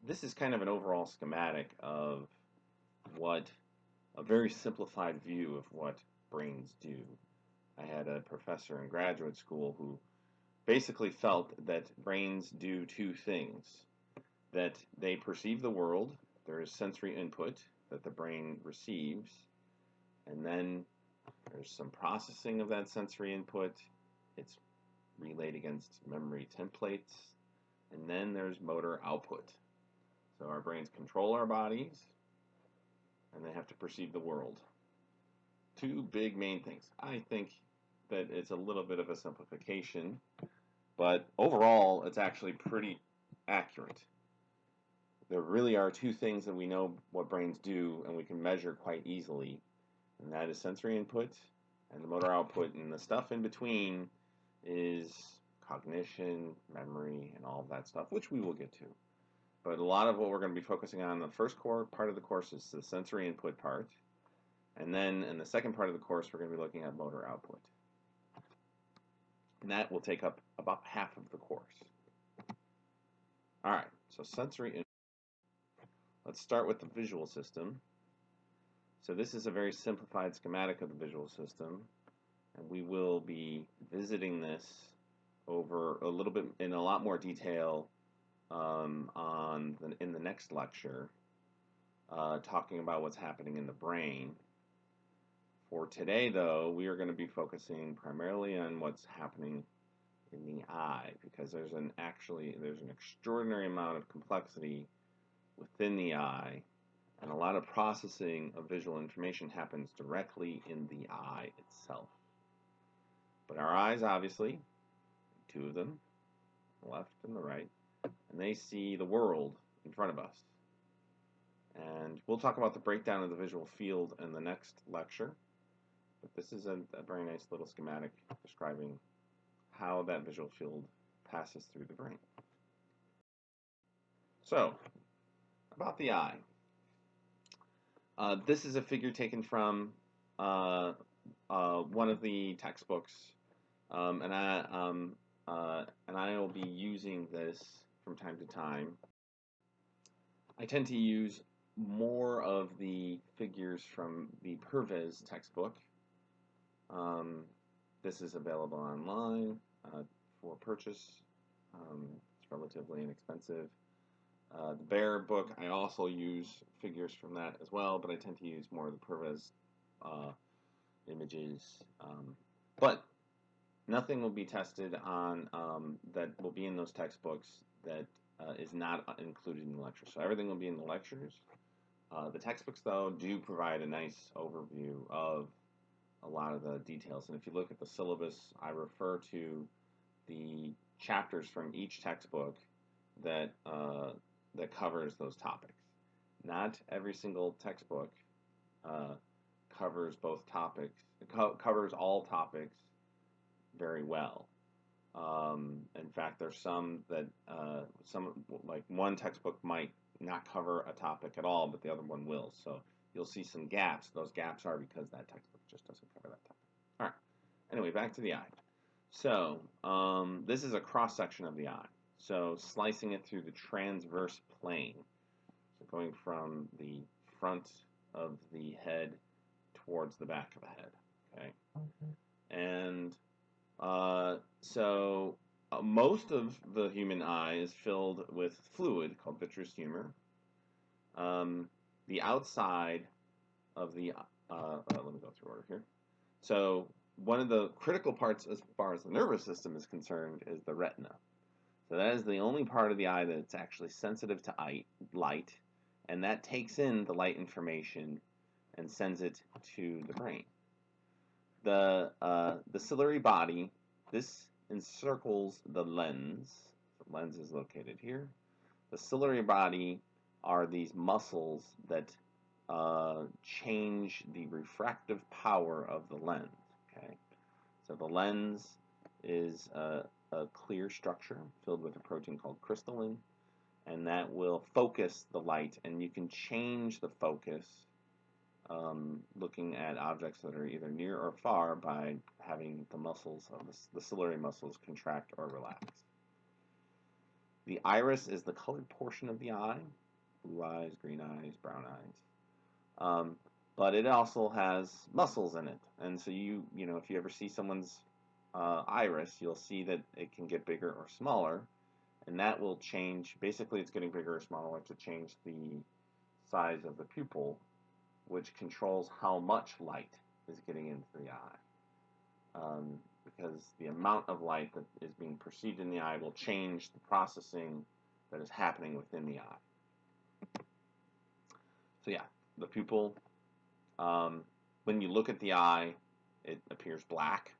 This is kind of an overall schematic of what a very simplified view of what brains do. I had a professor in graduate school who basically felt that brains do two things: that they perceive the world, there is sensory input that the brain receives, and then there's some processing of that sensory input. It's relayed against memory templates, and then there's motor output. So our brains control our bodies, and they have to perceive the world. Two big main things. I think that it's a little bit of a simplification, but overall it's actually pretty accurate. There really are two things that we know what brains do and we can measure quite easily, and that is sensory input and the motor output, and the stuff in between is cognition, memory, and all of that stuff, which we will get to. But a lot of what we're going to be focusing on in the first part of the course is the sensory input part, and then in the second part of the course we're going to be looking at motor output. And that will take up about half of the course. Alright, so sensory input. Let's start with the visual system. So this is a very simplified schematic of the visual system, and we will be visiting this over a little bit in a lot more detail in the next lecture, talking about what's happening in the brain. For today, though, we are going to be focusing primarily on what's happening in the eye, because there's an extraordinary amount of complexity within the eye, and a lot of processing of visual information happens directly in the eye itself. But our eyes, obviously, two of them, the left and the right, and they see the world in front of us. And we'll talk about the breakdown of the visual field in the next lecture, but this is a very nice little schematic describing how that visual field passes through the brain. So, about the eye. This is a figure taken from one of the textbooks, and I will be using this from time to time. I tend to use more of the figures from the PERIPHERAL textbook. This is available online for purchase. It's relatively inexpensive. The Bear book, I also use figures from that as well, but I tend to use more of the PERIPHERAL images. But nothing will be tested on that will be in those textbooks that is not included in the lecture. So everything will be in the lectures. The textbooks, though, do provide a nice overview of a lot of the details. And if you look at the syllabus, I refer to the chapters from each textbook that that covers those topics. Not every single textbook covers both topics. Covers all topics very well. In fact, there's some that like one textbook might not cover a topic at all, but the other one will. So you'll see some gaps. Those gaps are because that textbook just doesn't cover that topic. All right. Anyway, back to the eye. So this is a cross section of the eye. So slicing it through the transverse plane. So going from the front of the head towards the back of the head. Okay. And most of the human eye is filled with fluid called vitreous humor. The outside of the let me go through order here. So one of the critical parts as far as the nervous system is concerned is the retina. So that is the only part of the eye that's actually sensitive to light, and that takes in the light information and sends it to the brain. The ciliary body, this encircles the lens. The lens is located here. The ciliary body are these muscles that change the refractive power of the lens. Okay, so the lens is a clear structure filled with a protein called crystalline, and that will focus the light, and you can change the focus looking at objects that are either near or far by having the muscles of the ciliary muscles contract or relax. The iris is the colored portion of the eye, blue eyes, green eyes, brown eyes. But it also has muscles in it, and so you know if you ever see someone's iris, you'll see that it can get bigger or smaller, and that will change. Basically, it's getting bigger or smaller to change the size of the pupil, which controls how much light is getting into the eye. Because the amount of light that is being perceived in the eye will change the processing that is happening within the eye. So yeah, the pupil, when you look at the eye, it appears black,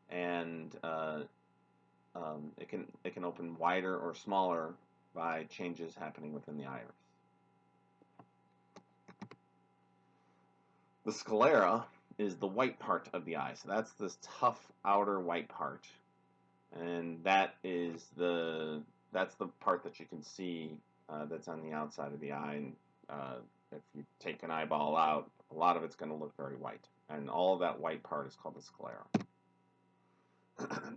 and it can open wider or smaller by changes happening within the iris. The sclera is the white part of the eye. So that's this tough outer white part, and that's the part that you can see that's on the outside of the eye. And if you take an eyeball out, a lot of it's going to look very white, and all of that white part is called the sclera.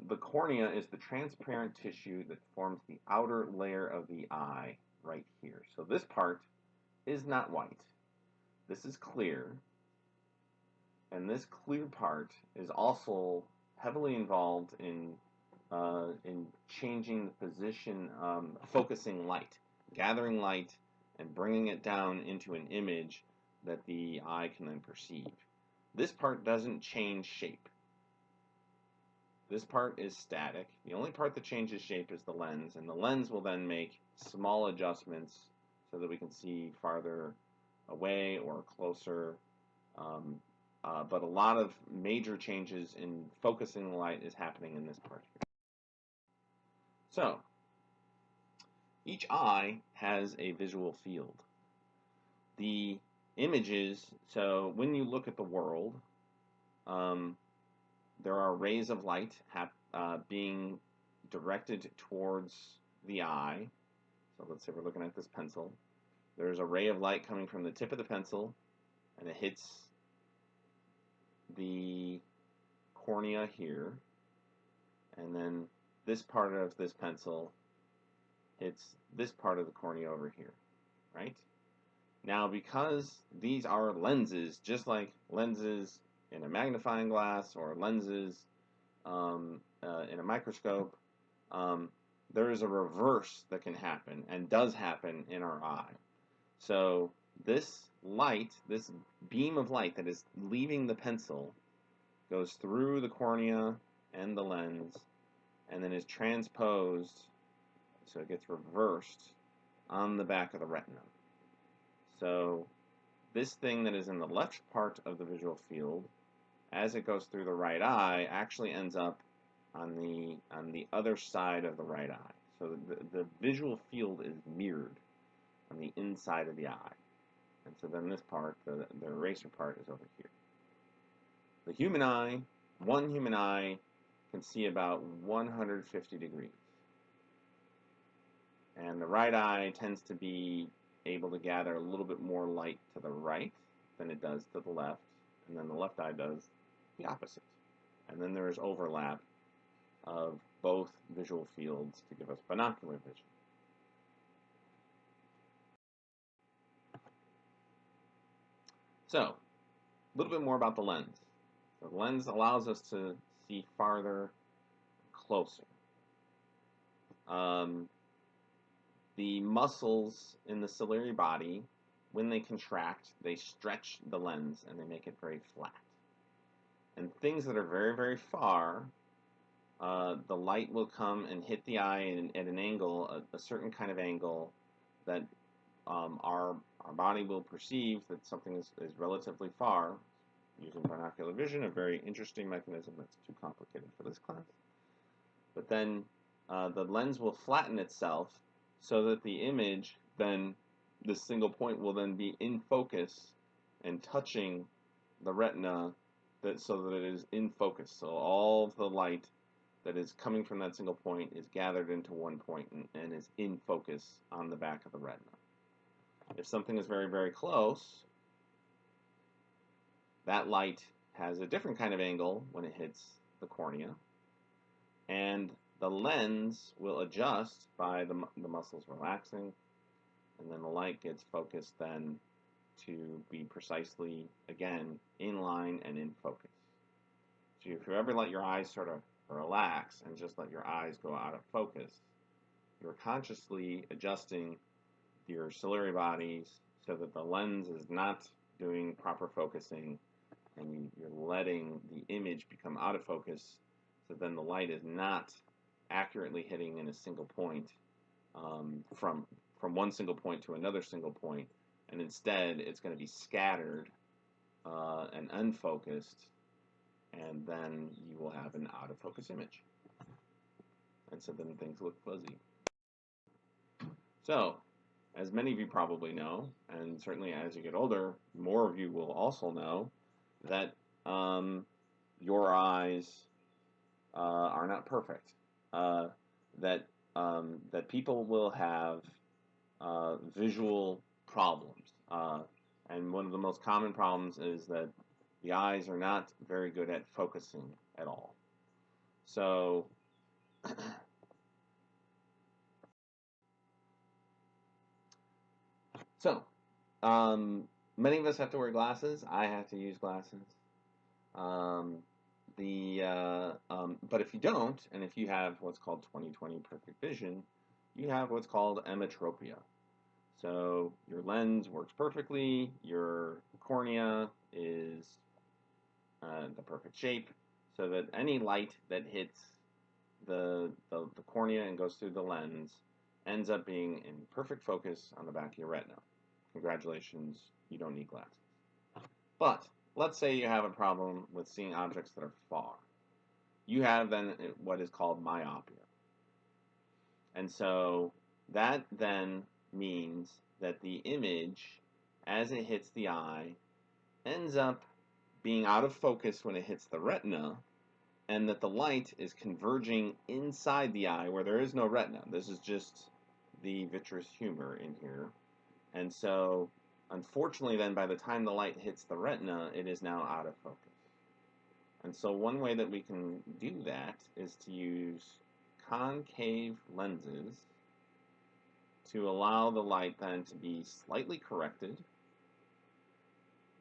The cornea is the transparent tissue that forms the outer layer of the eye right here. So this part is not white. This is clear. And this clear part is also heavily involved in changing the position, focusing light, gathering light, and bringing it down into an image that the eye can then perceive. This part doesn't change shape. This part is static. The only part that changes shape is the lens, and the lens will then make small adjustments so that we can see farther away or closer. But a lot of major changes in focusing the light is happening in this part here. So, each eye has a visual field. The images, so when you look at the world, there are rays of light being directed towards the eye. So let's say we're looking at this pencil. There's a ray of light coming from the tip of the pencil, and it hits the cornea here, and then this part of this pencil hits this part of the cornea over here, right? Now, because these are lenses, just like lenses in a magnifying glass or lenses in a microscope, there is a reverse that can happen and does happen in our eye. So this light, this beam of light that is leaving the pencil, goes through the cornea and the lens, and then is transposed, so it gets reversed on the back of the retina. So this thing that is in the left part of the visual field, as it goes through the right eye, actually ends up on the other side of the right eye. So the visual field is mirrored on the inside of the eye. And so then this part, the eraser part, is over here. The human eye, one human eye can see about 150 degrees. And the right eye tends to be able to gather a little bit more light to the right than it does to the left. And then the left eye does the opposite. And then there is overlap of both visual fields to give us binocular vision. So, a little bit more about the lens. So the lens allows us to see farther, closer. The muscles in the ciliary body, when they contract, they stretch the lens and they make it very flat. And things that are very, very far, the light will come and hit the eye at an angle, a certain kind of angle that our body will perceive that something is relatively far, using binocular vision, a very interesting mechanism that's too complicated for this class. But then the lens will flatten itself so that the image, then this single point will then be in focus and touching the retina so that it is in focus. So all of the light that is coming from that single point is gathered into one point and is in focus on the back of the retina. If something is very, very close, that light has a different kind of angle when it hits the cornea, and the lens will adjust by the muscles relaxing, and then the light gets focused then to be precisely, again, in line and in focus. So if you ever let your eyes sort of relax and just let your eyes go out of focus, you're consciously adjusting your ciliary bodies so that the lens is not doing proper focusing, and you're letting the image become out of focus, so then the light is not accurately hitting in a single point from one single point to another single point, and instead it's going to be scattered and unfocused, and then you will have an out of focus image. And so then things look fuzzy. So, as many of you probably know, and certainly as you get older, more of you will also know that your eyes are not perfect. That people will have visual problems, and one of the most common problems is that the eyes are not very good at focusing at all. So many of us have to wear glasses. I have to use glasses. But if you don't, and if you have what's called 20/20 perfect vision, you have what's called emmetropia. So your lens works perfectly, your cornea is the perfect shape, so that any light that hits the cornea and goes through the lens ends up being in perfect focus on the back of your retina. Congratulations, you don't need glasses. But let's say you have a problem with seeing objects that are far. You have then what is called myopia. And so that then means that the image, as it hits the eye, ends up being out of focus when it hits the retina, and that the light is converging inside the eye where there is no retina. This is just the vitreous humor in here. And so, unfortunately then, by the time the light hits the retina, it is now out of focus. And so one way that we can do that is to use concave lenses to allow the light then to be slightly corrected,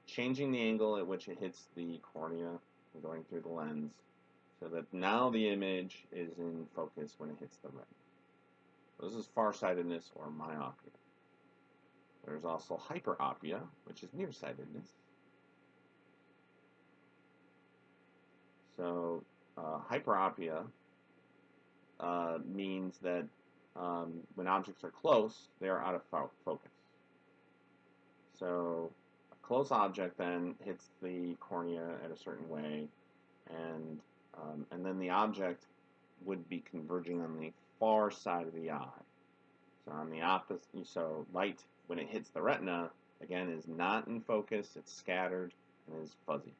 changing the angle at which it hits the cornea and going through the lens, so that now the image is in focus when it hits the retina. So this is farsightedness or myopia. There's also hyperopia, which is nearsightedness. So hyperopia means that when objects are close, they are out of focus. So a close object then hits the cornea at a certain way, and then the object would be converging on the far side of the eye. So on the opposite, so light when it hits the retina, again, is not in focus, it's scattered and is fuzzy.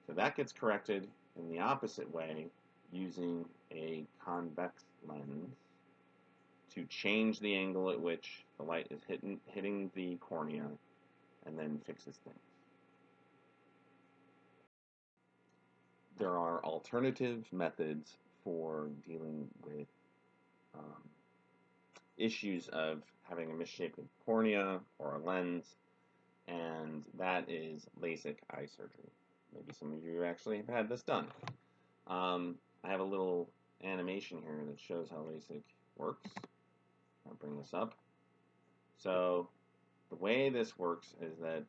So that gets corrected in the opposite way using a convex lens to change the angle at which the light is hitting the cornea and then fixes things. There are alternative methods for dealing with issues of having a misshapen cornea or a lens, and that is LASIK eye surgery. Maybe some of you actually have had this done. I have a little animation here that shows how LASIK works. I'll bring this up. So the way this works is that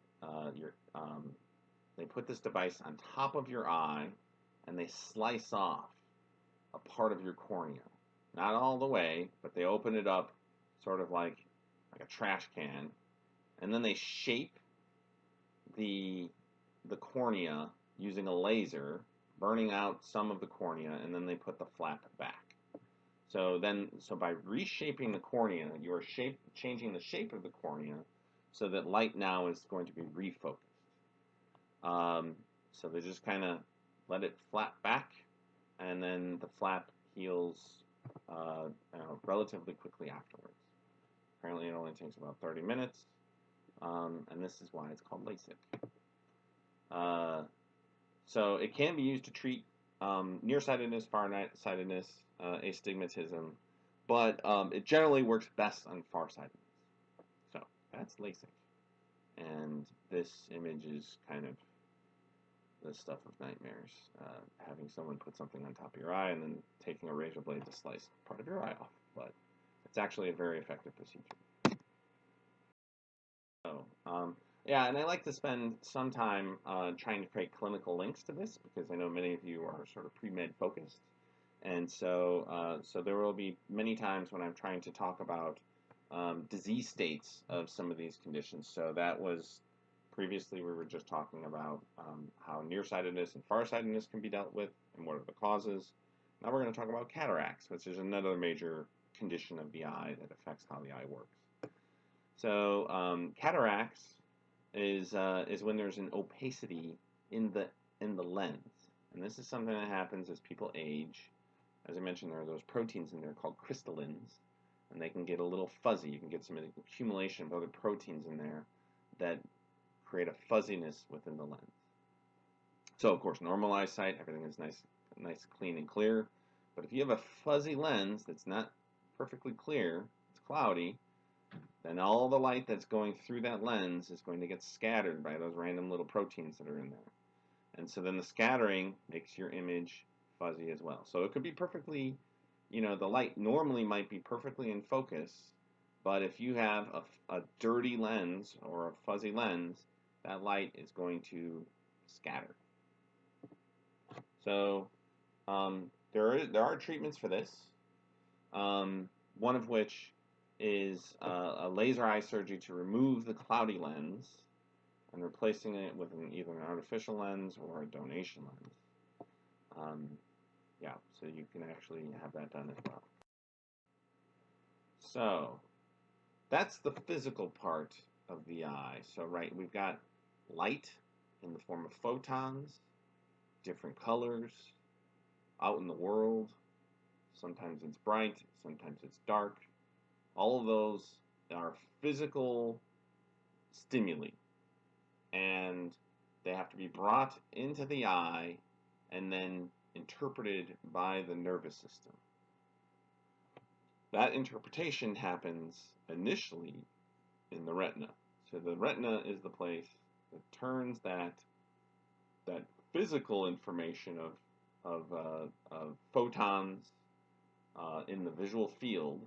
they put this device on top of your eye and they slice off a part of your cornea. Not all the way, but they open it up sort of like a trash can, and then they shape the cornea using a laser, burning out some of the cornea, and then they put the flap back. So by reshaping the cornea, you are changing the shape of the cornea so that light now is going to be refocused. So they just kind of let it flap back, and then the flap heals relatively quickly afterwards. Apparently it only takes about 30 minutes, and this is why it's called LASIK. So it can be used to treat nearsightedness, farsightedness, astigmatism, but it generally works best on farsightedness. So that's LASIK. And this image is kind of the stuff of nightmares. Having someone put something on top of your eye and then taking a razor blade to slice part of your eye off. But it's actually a very effective procedure. So, yeah, and I like to spend some time trying to create clinical links to this because I know many of you are sort of pre-med focused. And so, so there will be many times when I'm trying to talk about disease states of some of these conditions. So that was previously we were just talking about how nearsightedness and farsightedness can be dealt with and what are the causes. Now we're going to talk about cataracts, which is another major condition of the eye that affects how the eye works. So cataracts is when there's an opacity in the lens, and this is something that happens as people age. As I mentioned, there are those proteins in there called crystallins, and they can get a little fuzzy. You can get some accumulation of other proteins in there that create a fuzziness within the lens. So, of course, normal eyesight, everything is nice, clean, and clear. But if you have a fuzzy lens that's not perfectly clear, it's cloudy, then all the light that's going through that lens is going to get scattered by those random little proteins that are in there. And so then the scattering makes your image fuzzy as well. So it could be perfectly, the light normally might be perfectly in focus, but if you have a dirty lens or a fuzzy lens, that light is going to scatter. So there are treatments for this, one of which is a laser eye surgery to remove the cloudy lens and replacing it with either an artificial lens or a donation lens. Yeah, so you can actually have that done as well. So that's the physical part of the eye. So right, we've got light in the form of photons, different colors, out in the world. Sometimes it's bright, sometimes it's dark. All of those are physical stimuli, and they have to be brought into the eye and then interpreted by the nervous system. That interpretation happens initially in the retina. So the retina is the place that turns that physical information of photons in the visual field,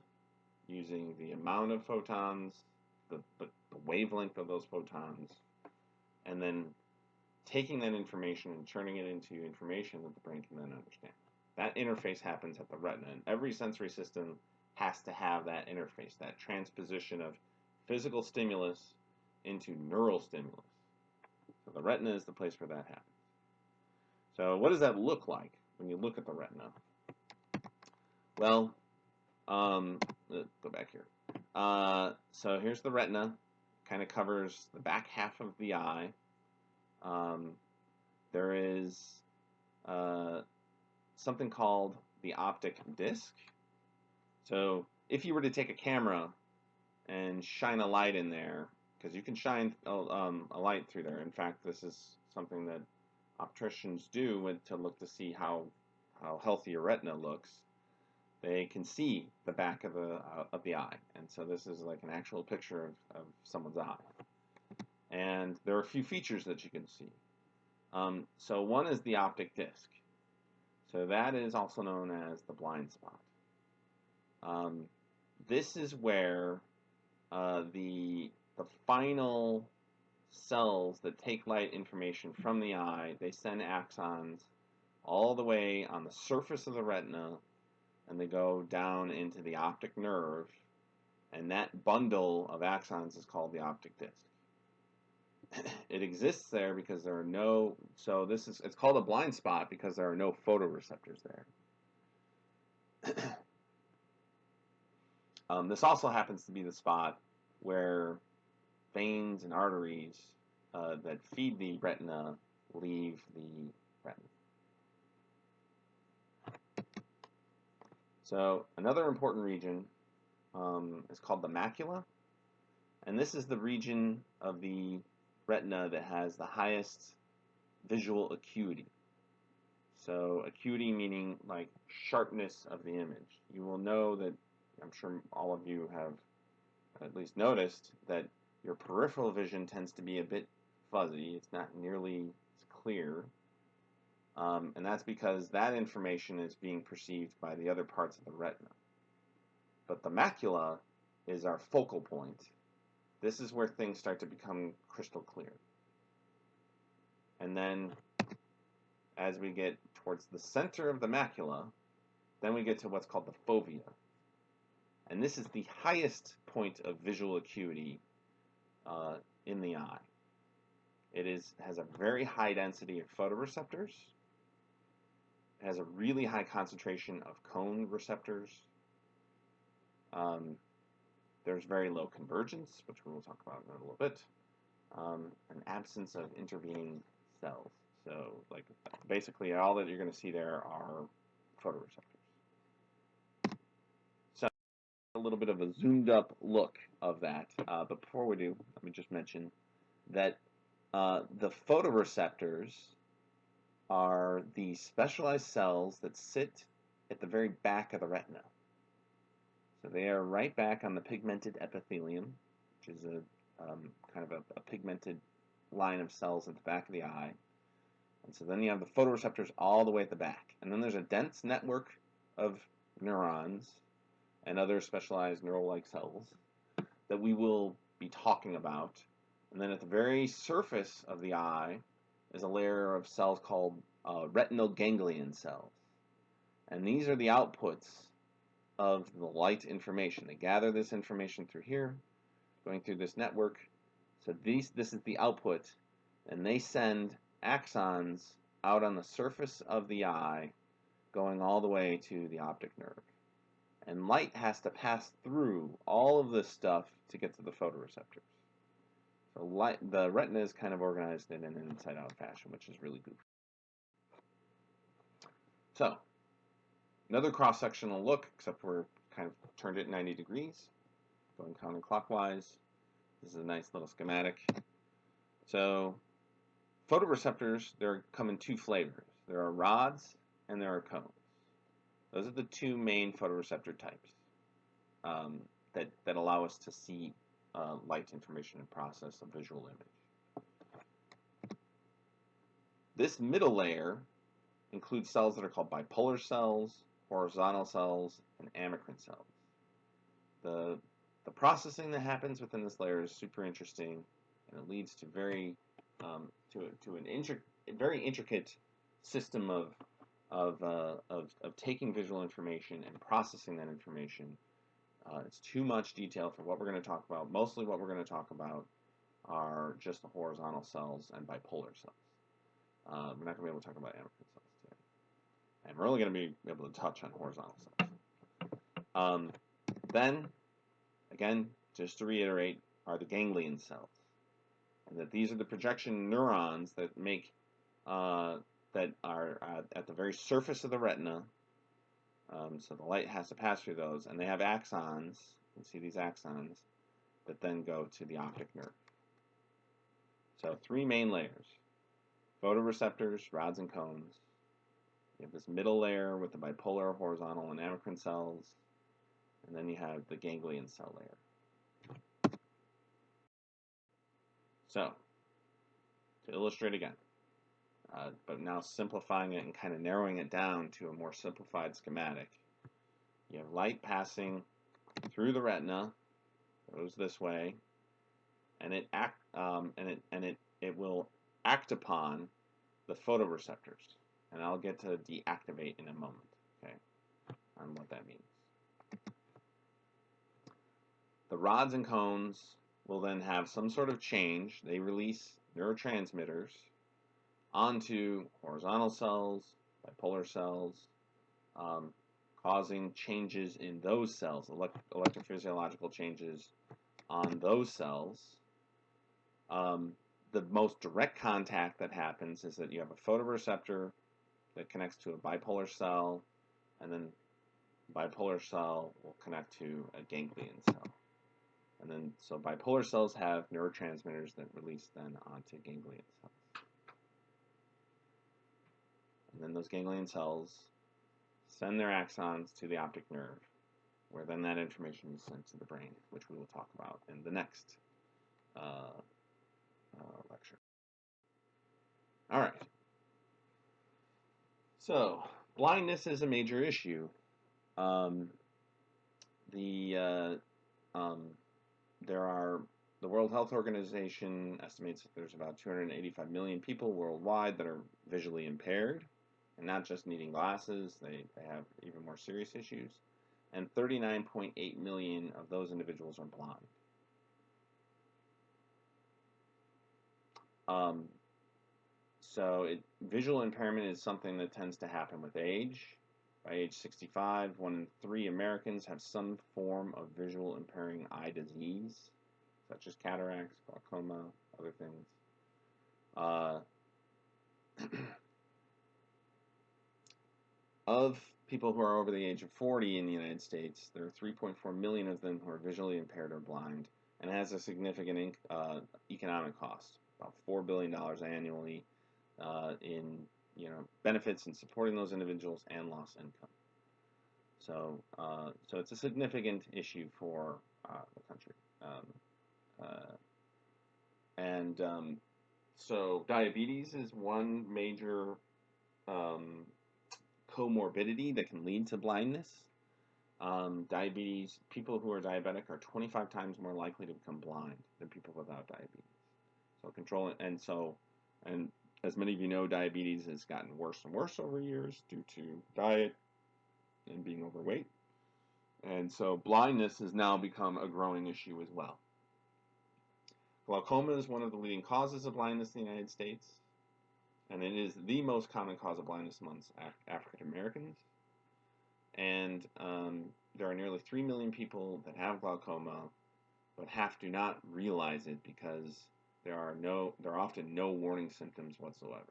using the amount of photons, the wavelength of those photons, and then taking that information and turning it into information that the brain can then understand. That interface happens at the retina, and every sensory system has to have that interface, that transposition of physical stimulus into neural stimulus. So the retina is the place where that happens. So what does that look like when you look at the retina? Well, go back here. So here's the retina. Kind of covers the back half of the eye. There is something called the optic disc. So if you were to take a camera and shine a light in there, because you can shine a light through there. In fact, this is something that opticians do to look to see how healthy your retina looks. They can see the back of the eye, and so this is like an actual picture of someone's eye. And there are a few features that you can see. So one is the optic disc. So that is also known as the blind spot. This is where the final cells that take light information from the eye, they send axons all the way on the surface of the retina, and they go down into the optic nerve, and that bundle of axons is called the optic disc. It exists there because there are no, so it's called a blind spot because there are no photoreceptors there. This also happens to be the spot where veins and arteries that feed the retina leave the retina. So another important region is called the macula, and this is the region of the retina that has the highest visual acuity. So acuity meaning like sharpness of the image. You will know that, I'm sure all of you have at least noticed, that your peripheral vision tends to be a bit fuzzy. It's not nearly as clear. And that's because that information is being perceived by the other parts of the retina. But the macula is our focal point. This is where things start to become crystal clear. And then as we get towards the center of the macula, then we get to what's called the fovea. And this is the highest point of visual acuity in the eye. It has a very high density of photoreceptors. It has a really high concentration of cone receptors. There's very low convergence, which we will talk about in a little bit. An absence of intervening cells. So, like, basically all that you're going to see there are photoreceptors. So, a little bit of a zoomed up look of that. But before we do, let me just mention that the photoreceptors are the specialized cells that sit at the very back of the retina. So they are right back on the pigmented epithelium, which is a kind of a pigmented line of cells at the back of the eye. And so then you have the photoreceptors all the way at the back. And then there's a dense network of neurons and other specialized neural-like cells that we will be talking about. And then at the very surface of the eye is a layer of cells called retinal ganglion cells. And these are the outputs of the light information. They gather this information through here, going through this network. So this is the output, and they send axons out on the surface of the eye, going all the way to the optic nerve. And light has to pass through all of this stuff to get to the photoreceptors. So the retina is kind of organized in an inside-out fashion, which is really goofy. So, another cross-sectional look, except we're kind of turned it 90 degrees, going counterclockwise. This is a nice little schematic. So, photoreceptors, they come in two flavors. There are rods and there are cones. Those are the two main photoreceptor types that allow us to see light information and process a visual image. This middle layer includes cells that are called bipolar cells, horizontal cells, and amacrine cells. The processing that happens within this layer is super interesting, and it leads to very intricate system of taking visual information and processing that information. It's too much detail for what we're going to talk about. Mostly what we're going to talk about are just the horizontal cells and bipolar cells. We're not going to be able to talk about amacrine cells today. And we're only going to be able to touch on horizontal cells. Then, again, just to reiterate, are the ganglion cells. And that these are the projection neurons that make, that are at the very surface of the retina. So the light has to pass through those, and they have axons. You can see these axons that then go to the optic nerve. So three main layers: photoreceptors, rods, and cones. You have this middle layer with the bipolar, horizontal, and amacrine cells, and then you have the ganglion cell layer. So, to illustrate again, but now simplifying it and kind of narrowing it down to a more simplified schematic. You have light passing through the retina, goes this way, and it will act upon the photoreceptors, and I'll get to deactivate in a moment, okay, on what that means. The rods and cones will then have some sort of change. They release neurotransmitters onto horizontal cells, bipolar cells, causing changes in those cells, electrophysiological changes on those cells. The most direct contact that happens is that you have a photoreceptor that connects to a bipolar cell, and then the bipolar cell will connect to a ganglion cell. And then, so bipolar cells have neurotransmitters that release then onto ganglion cells. And then those ganglion cells send their axons to the optic nerve, where then that information is sent to the brain, which we will talk about in the next lecture. All right. So, blindness is a major issue. The World Health Organization estimates that there's about 285 million people worldwide that are visually impaired, and not just needing glasses, they have even more serious issues. And 39.8 million of those individuals are blind. Visual impairment is something that tends to happen with age. By age 65, 1 in 3 Americans have some form of visual impairing eye disease, such as cataracts, glaucoma, other things. Of people who are over the age of 40 in the United States, there are 3.4 million of them who are visually impaired or blind, and it has a significant economic cost, about $4 billion annually in benefits in supporting those individuals and lost income. So it's a significant issue for the country. So diabetes is one major comorbidity that can lead to blindness. People who are diabetic are 25 times more likely to become blind than people without diabetes. So and as many of you know, diabetes has gotten worse and worse over years due to diet and being overweight. And so blindness has now become a growing issue as well. Glaucoma is one of the leading causes of blindness in the United States, and it is the most common cause of blindness amongst African Americans. And there are nearly 3 million people that have glaucoma, but do not realize it because there are often no warning symptoms whatsoever.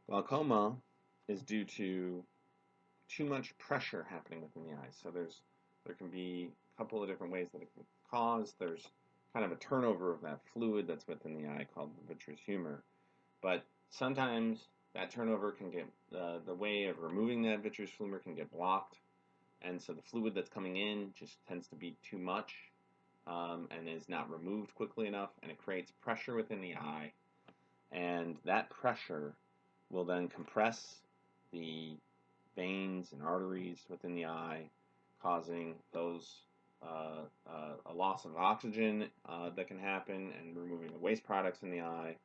Glaucoma is due to too much pressure happening within the eyes. So there can be a couple of different ways that it can cause. There's kind of a turnover of that fluid that's within the eye called the vitreous humor. But sometimes that turnover can get, the way of removing that vitreous humor can get blocked. And so the fluid that's coming in just tends to be too much and is not removed quickly enough. And it creates pressure within the eye. And that pressure will then compress the veins and arteries within the eye, causing a loss of oxygen that can happen and removing the waste products in the eye,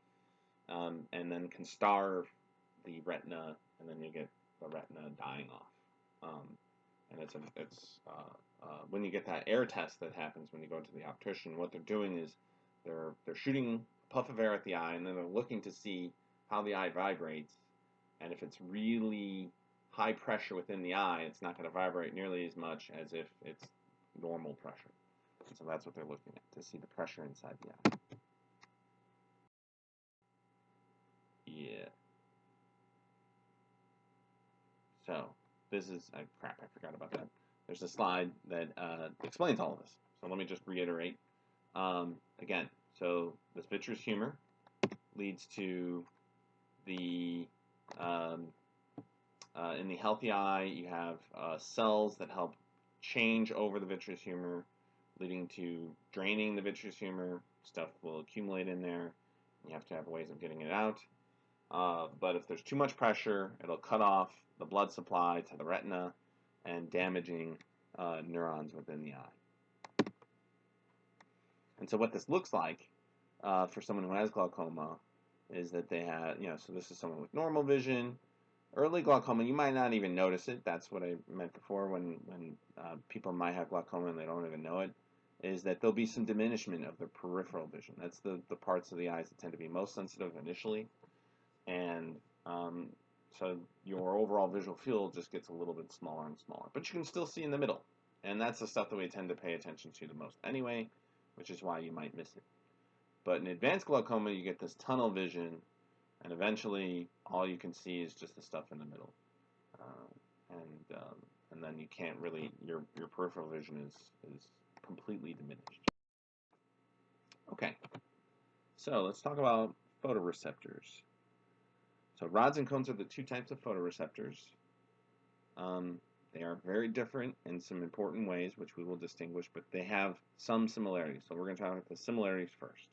and then can starve the retina, and then you get the retina dying off. And when you get that air test that happens when you go to the optician, what they're doing is they're shooting a puff of air at the eye, and then they're looking to see how the eye vibrates, and if it's really high pressure within the eye, it's not going to vibrate nearly as much as if it's normal pressure. So that's what they're looking at, to see the pressure inside the eye. Yeah. So this is, crap, I forgot about that. There's a slide that explains all of this. So let me just reiterate. Again, so this vitreous humor leads to the, in the healthy eye, you have cells that help change over the vitreous humor, leading to draining the vitreous humor. Stuff will accumulate in there. You have to have ways of getting it out. But if there's too much pressure, it'll cut off the blood supply to the retina and damaging neurons within the eye. And so what this looks like for someone who has glaucoma is that they have, so this is someone with normal vision. Early glaucoma, you might not even notice it. That's what I meant before when people might have glaucoma and they don't even know it, is that there'll be some diminishment of the peripheral vision. That's the parts of the eyes that tend to be most sensitive initially. And so your overall visual field just gets a little bit smaller and smaller. But you can still see in the middle. And that's the stuff that we tend to pay attention to the most anyway, which is why you might miss it. But in advanced glaucoma, you get this tunnel vision, and eventually all you can see is just the stuff in the middle. And then you can't really, your peripheral vision is completely diminished. Okay, so let's talk about photoreceptors. So rods and cones are the two types of photoreceptors. They are very different in some important ways, which we will distinguish, but they have some similarities. So we're going to talk about the similarities first.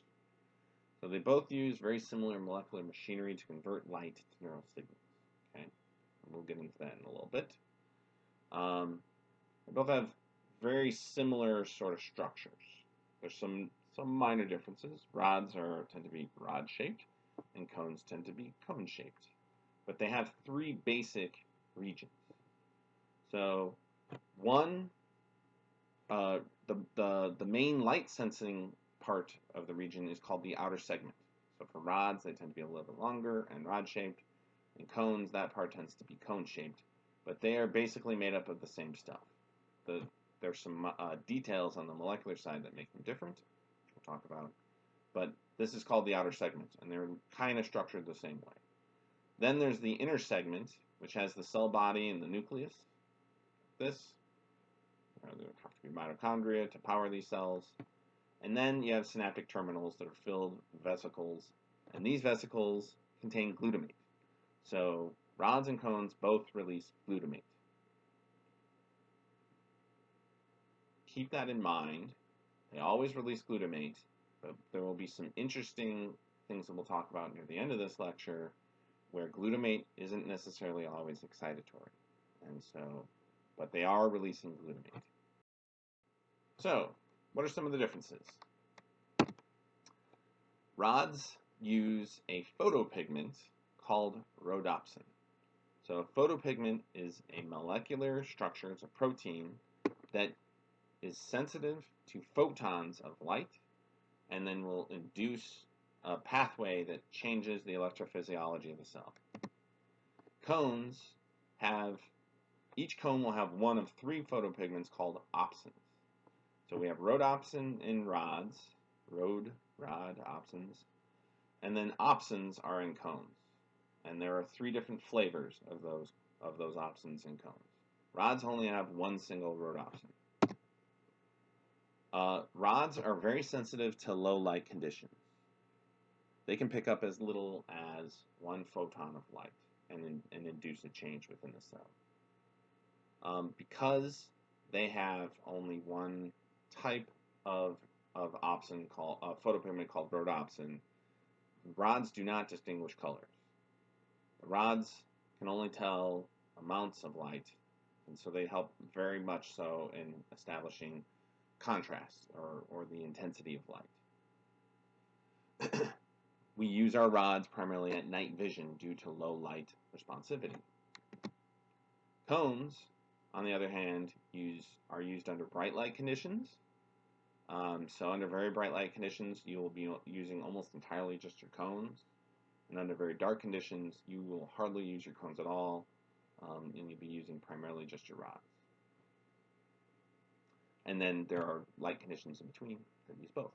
So they both use very similar molecular machinery to convert light to neural signals. Okay, and we'll get into that in a little bit. They both have very similar sort of structures. There's some minor differences. Rods tend to be rod-shaped, and cones tend to be cone-shaped. But they have three basic regions. So one, the main light sensing part of the region is called the outer segment. So for rods, they tend to be a little bit longer and rod-shaped. In cones, that part tends to be cone-shaped. But they are basically made up of the same stuff. There's some details on the molecular side that make them different, which we'll talk about. But this is called the outer segment, and they're kind of structured the same way. Then there's the inner segment, which has the cell body and the nucleus. This. There have to be mitochondria to power these cells. And then you have synaptic terminals that are filled with vesicles, and these vesicles contain glutamate. So rods and cones both release glutamate. Keep that in mind. They always release glutamate, but there will be some interesting things that we'll talk about near the end of this lecture where glutamate isn't necessarily always excitatory. And so, but they are releasing glutamate. So, what are some of the differences? Rods use a photopigment called rhodopsin. So a photopigment is a molecular structure, it's a protein that is sensitive to photons of light and then will induce a pathway that changes the electrophysiology of the cell. Cones have, each cone will have one of three photopigments called opsins. So we have rhodopsin in rods, rod, opsins, and then opsins are in cones. And there are three different flavors of those opsins in cones. Rods only have one single rhodopsin. Rods are very sensitive to low light conditions. They can pick up as little as one photon of light and induce a change within the cell. Because they have only one type of opsin called photopigment called rhodopsin, rods do not distinguish colors. The rods can only tell amounts of light, and so they help very much so in establishing contrast or the intensity of light. We use our rods primarily at night vision due to low light responsivity. Cones, on the other hand, are used under bright light conditions. So under very bright light conditions, you will be using almost entirely just your cones. And under very dark conditions, you will hardly use your cones at all, and you'll be using primarily just your rods. And then there are light conditions in between that use both.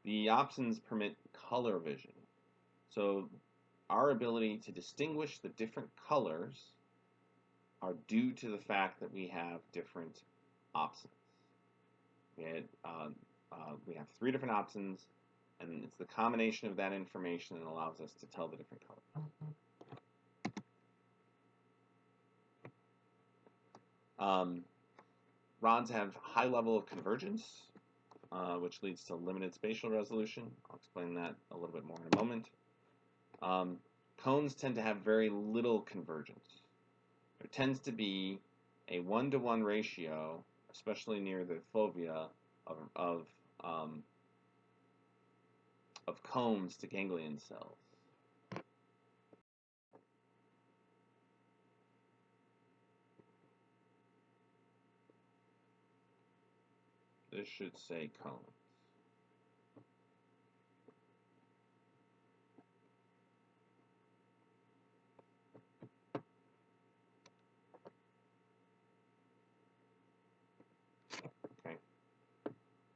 The opsins permit color vision. So our ability to distinguish the different colors are due to the fact that we have different opsins. We have three different opsins, and it's the combination of that information that allows us to tell the different colors. Rods have high level of convergence, which leads to limited spatial resolution. I'll explain that a little bit more in a moment. Cones tend to have very little convergence. There tends to be a 1-to-1 ratio, especially near the fovea, of cones to ganglion cells. This should say cones. Okay.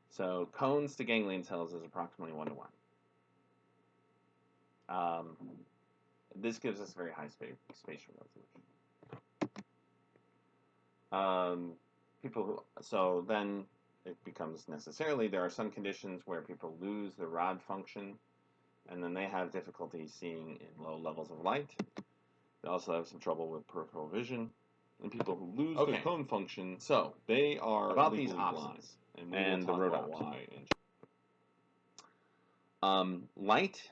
So cones to ganglion cells is approximately 1-to-1. This gives us very high spatial resolution. So then it becomes necessarily, there are some conditions where people lose the rod function, and then they have difficulty seeing in low levels of light. They also have some trouble with peripheral vision. And people who lose their cone function, so they are about these options, and the road about why. Light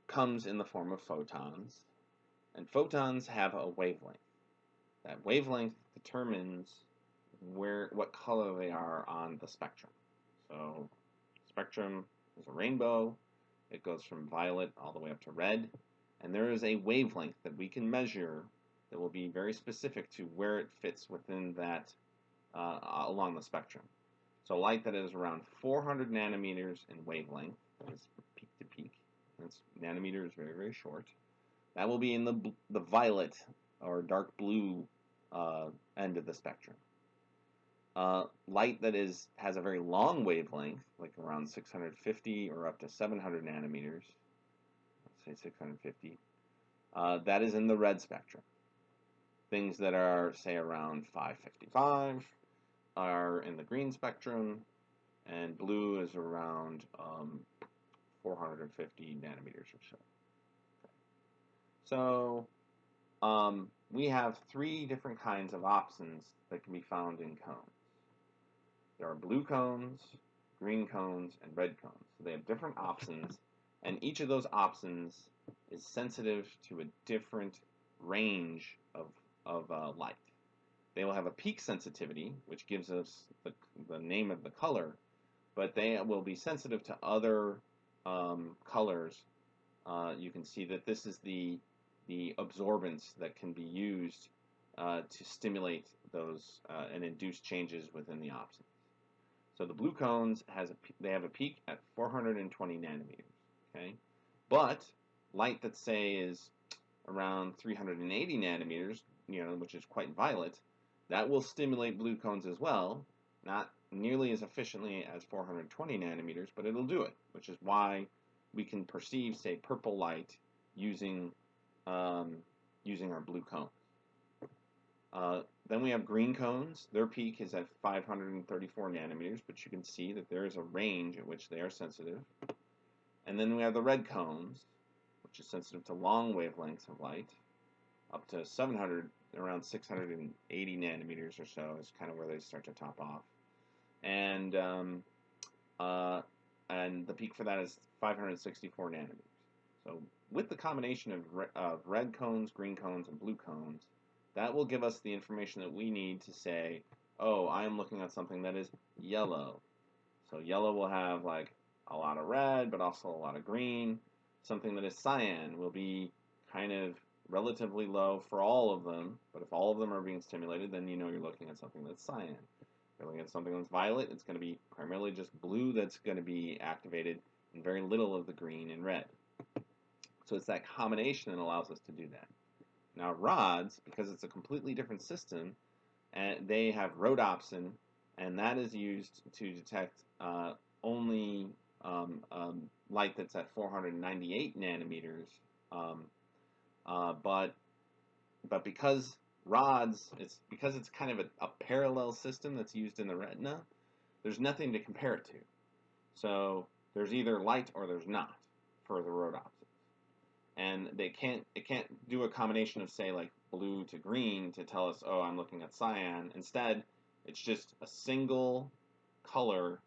comes in the form of photons, and photons have a wavelength. That wavelength determines what color they are on the spectrum. So, spectrum is a rainbow. It goes from violet all the way up to red, and there is a wavelength that we can measure that will be very specific to where it fits within that along the spectrum. So light that is around 400 nanometers in wavelength, that is peak to peak, that's nanometer is very, very short, that will be in the violet or dark blue end of the spectrum. Light that has a very long wavelength, like around 650 or up to 700 nanometers, let's say 650, that is in the red spectrum. Things that are, say, around 555 are in the green spectrum, and blue is around 450 nanometers or so. Okay. So we have three different kinds of opsons that can be found in cones. There are blue cones, green cones, and red cones. So they have different opsons, and each of those opsons is sensitive to a different range of light. They will have a peak sensitivity, which gives us the name of the color, but they will be sensitive to other colors. You can see that this is the absorbance that can be used to stimulate those and induce changes within the opsons. So the blue cones they have a peak at 420 nanometers. Okay, but light that say is around 380 nanometers, which is quite violet, that will stimulate blue cones as well, not nearly as efficiently as 420 nanometers, but it'll do it, which is why we can perceive, say, purple light using our blue cones. Then we have green cones. Their peak is at 534 nanometers, but you can see that there is a range at which they are sensitive. And then we have the red cones, which is sensitive to long wavelengths of light, up to 700, around 680 nanometers or so is kind of where they start to top off. And the peak for that is 564 nanometers. So with the combination of red cones, green cones, and blue cones, that will give us the information that we need to say, oh, I am looking at something that is yellow. So yellow will have like a lot of red, but also a lot of green. Something that is cyan will be kind of relatively low for all of them, but if all of them are being stimulated, then you know you're looking at something that's cyan. If you're looking at something that's violet, it's going to be primarily just blue that's going to be activated and very little of the green and red. So it's that combination that allows us to do that. Now rods, because it's a completely different system, and they have rhodopsin, and that is used to detect only light that's at 498 nanometers. But because rods, because it's kind of a parallel system that's used in the retina, there's nothing to compare it to. So there's either light or there's not for the rhodopsin. And it can't do a combination of, say, like blue to green to tell us, oh, I'm looking at cyan. Instead, it's just a single color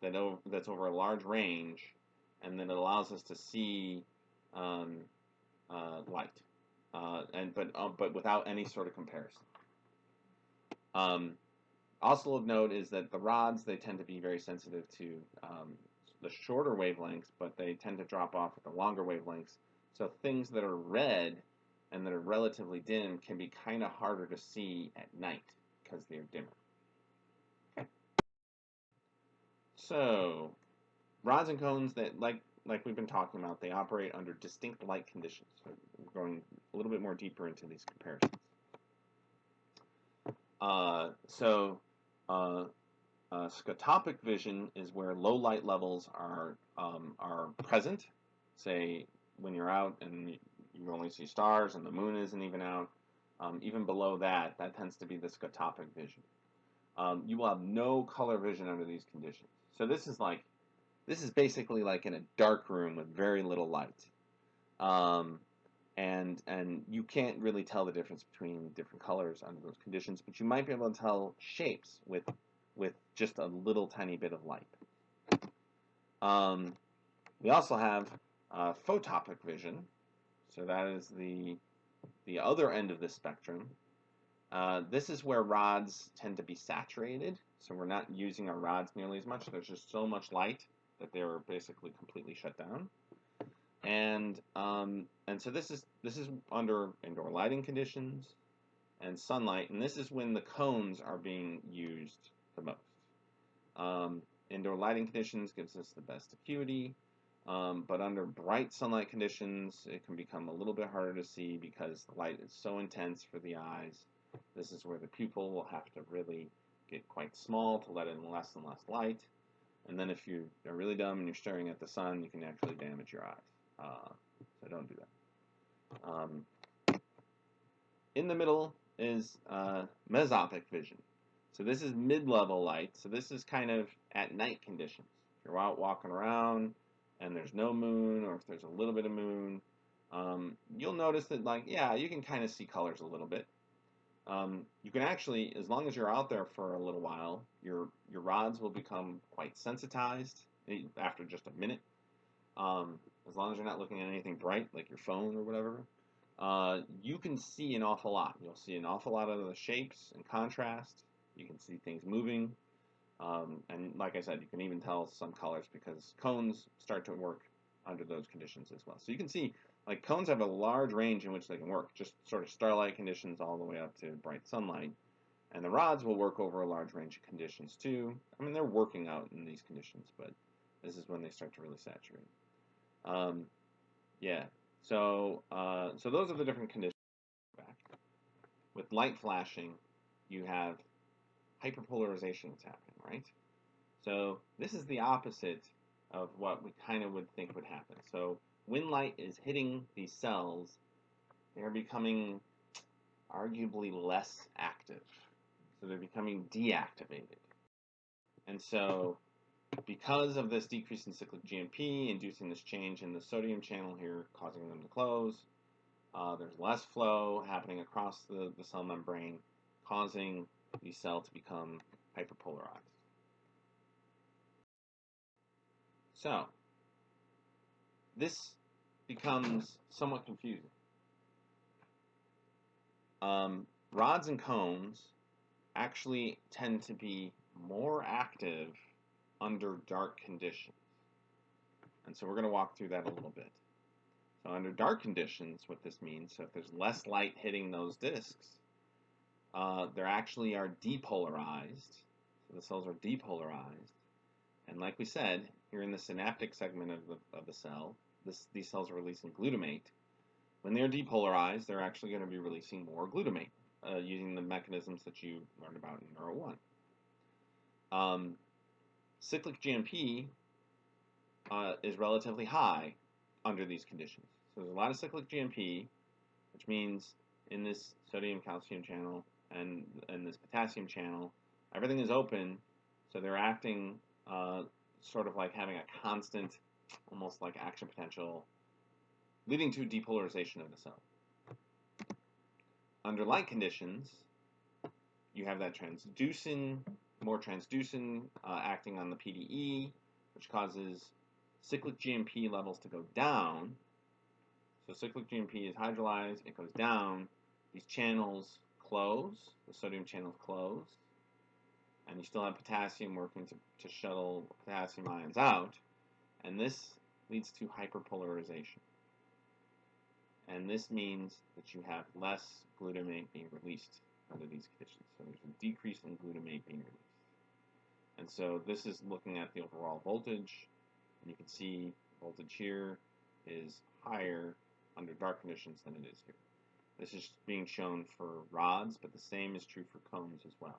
that's over a large range, and then it allows us to see light, but without any sort of comparison. Also of note is that the rods, they tend to be very sensitive to the shorter wavelengths, but they tend to drop off at the longer wavelengths. So things that are red and that are relatively dim can be kind of harder to see at night because they're dimmer. Okay. So rods and cones, that like we've been talking about, they operate under distinct light conditions. So we're going a little bit more deeper into these comparisons. Scotopic vision is where low light levels are present. Say when you're out and you only see stars and the moon isn't even out. Even below that tends to be the scotopic vision. You will have no color vision under these conditions. So this is like this is basically like in a dark room with very little light. And you can't really tell the difference between different colors under those conditions, but you might be able to tell shapes with just a little tiny bit of light. We also have photopic vision, so that is the other end of the spectrum. This is where rods tend to be saturated, so we're not using our rods nearly as much. There's just so much light that they're basically completely shut down. And so this is under indoor lighting conditions and sunlight, and this is when the cones are being used the most. Indoor lighting conditions gives us the best acuity, but under bright sunlight conditions, it can become a little bit harder to see because the light is so intense for the eyes. This is where the pupil will have to really get quite small to let in less and less light. And then if you are really dumb and you're staring at the sun, you can actually damage your eyes. So don't do that. In the middle is mesopic vision. So this is mid-level light. So this is kind of at night conditions. If you're out walking around and there's no moon, or if there's a little bit of moon, you'll notice that, like, yeah, you can kind of see colors a little bit. You can actually, as long as you're out there for a little while, your rods will become quite sensitized after just a minute. As long as you're not looking at anything bright, like your phone or whatever, you can see an awful lot. You'll see an awful lot of the shapes and contrast. You can see things moving. And like I said, you can even tell some colors because cones start to work under those conditions as well. So you can see, like, cones have a large range in which they can work, just sort of starlight conditions all the way up to bright sunlight. And the rods will work over a large range of conditions too. I mean, they're working out in these conditions, but this is when they start to really saturate. Yeah, so those are the different conditions. With light flashing, you have hyperpolarization that's happening, right? So this is the opposite of what we kind of would think would happen. So when light is hitting these cells, they're becoming arguably less active. So they're becoming deactivated. And so because of this decrease in cyclic GMP, inducing this change in the sodium channel here, causing them to close, there's less flow happening across the cell membrane, causing the cell to become hyperpolarized. So this becomes somewhat confusing. Rods and cones actually tend to be more active under dark conditions. And so we're going to walk through that a little bit. So under dark conditions, what this means, so if there's less light hitting those discs, they actually are depolarized. So the cells are depolarized. And like we said, here in the synaptic segment of the cell, these cells are releasing glutamate. When they're depolarized, they're actually going to be releasing more glutamate using the mechanisms that you learned about in Neuro 1. Cyclic GMP is relatively high under these conditions. So there's a lot of cyclic GMP, which means in this sodium-calcium channel and this potassium channel, everything is open, so they're acting sort of like having a constant, almost like action potential, leading to depolarization of the cell. Under light conditions, you have that more transducin acting on the PDE, which causes cyclic GMP levels to go down. So cyclic GMP is hydrolyzed, it goes down, these channels close, the sodium channels close, and you still have potassium working to shuttle potassium ions out, and this leads to hyperpolarization. And this means that you have less glutamate being released under these conditions. So there's a decrease in glutamate being released. And so this is looking at the overall voltage, and you can see voltage here is higher under dark conditions than it is here. This is being shown for rods, but the same is true for cones as well.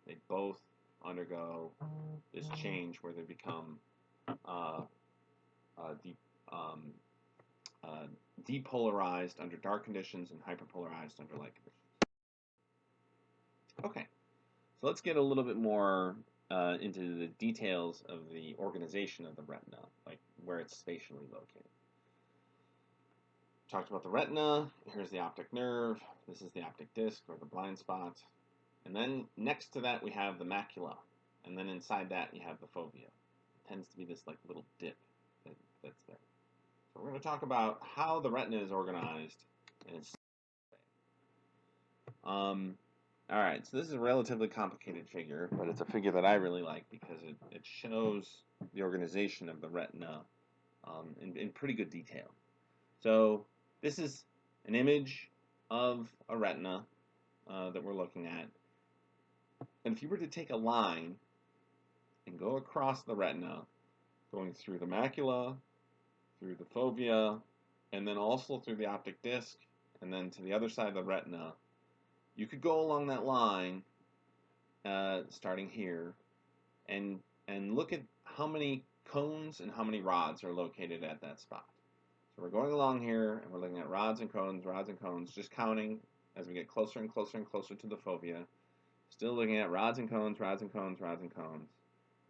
They both undergo this change where they become depolarized under dark conditions and hyperpolarized under light conditions. Okay, so let's get a little bit more into the details of the organization of the retina, like where it's spatially located. Talked about the retina. Here's the optic nerve. This is the optic disc, or the blind spot. And then next to that we have the macula. And then inside that you have the fovea. It tends to be this like little dip that's there. So we're going to talk about how the retina is organized in its Alright, so this is a relatively complicated figure, but it's a figure that I really like because it shows the organization of the retina in pretty good detail. So this is an image of a retina that we're looking at. And if you were to take a line and go across the retina, going through the macula, through the fovea, and then also through the optic disc, and then to the other side of the retina, you could go along that line, starting here, and look at how many cones and how many rods are located at that spot. So we're going along here, and we're looking at rods and cones, just counting as we get closer and closer and closer to the fovea. Still looking at rods and cones. Then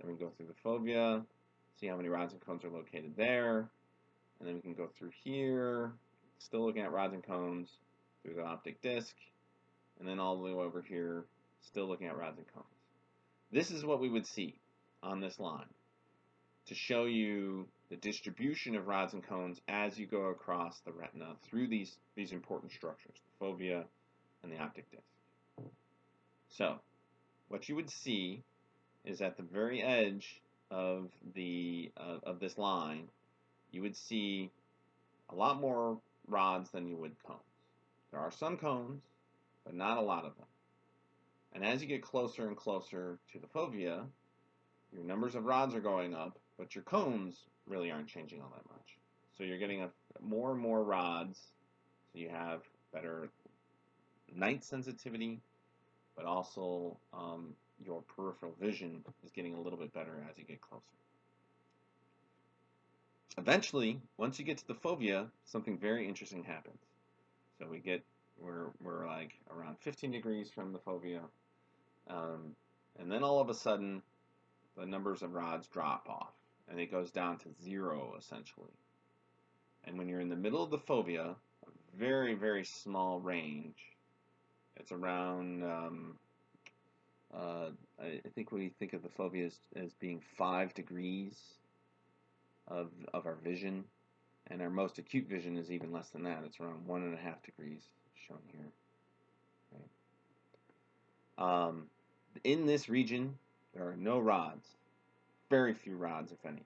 we can go through the fovea, see how many rods and cones are located there, and then we can go through here, still looking at rods and cones, through the optic disc, and then all the way over here, still looking at rods and cones. This is what we would see on this line to show you the distribution of rods and cones as you go across the retina through these important structures, the fovea and the optic disc. So, what you would see is at the very edge of this line, you would see a lot more rods than you would cones. There are some cones, but not a lot of them. And as you get closer and closer to the fovea, your numbers of rods are going up, but your cones really aren't changing all that much. So you're getting more and more rods, so you have better night sensitivity, but also your peripheral vision is getting a little bit better as you get closer. Eventually, once you get to the fovea, something very interesting happens. So we're like around 15 degrees from the fovea, and then all of a sudden the numbers of rods drop off and it goes down to 0 essentially. And when you're in the middle of the fovea, a very, very small range, it's around I think we think of the fovea as being 5 degrees of our vision, and our most acute vision is even less than that. It's around 1.5 degrees shown here. Okay. In this region, there are no rods, very few rods, if any.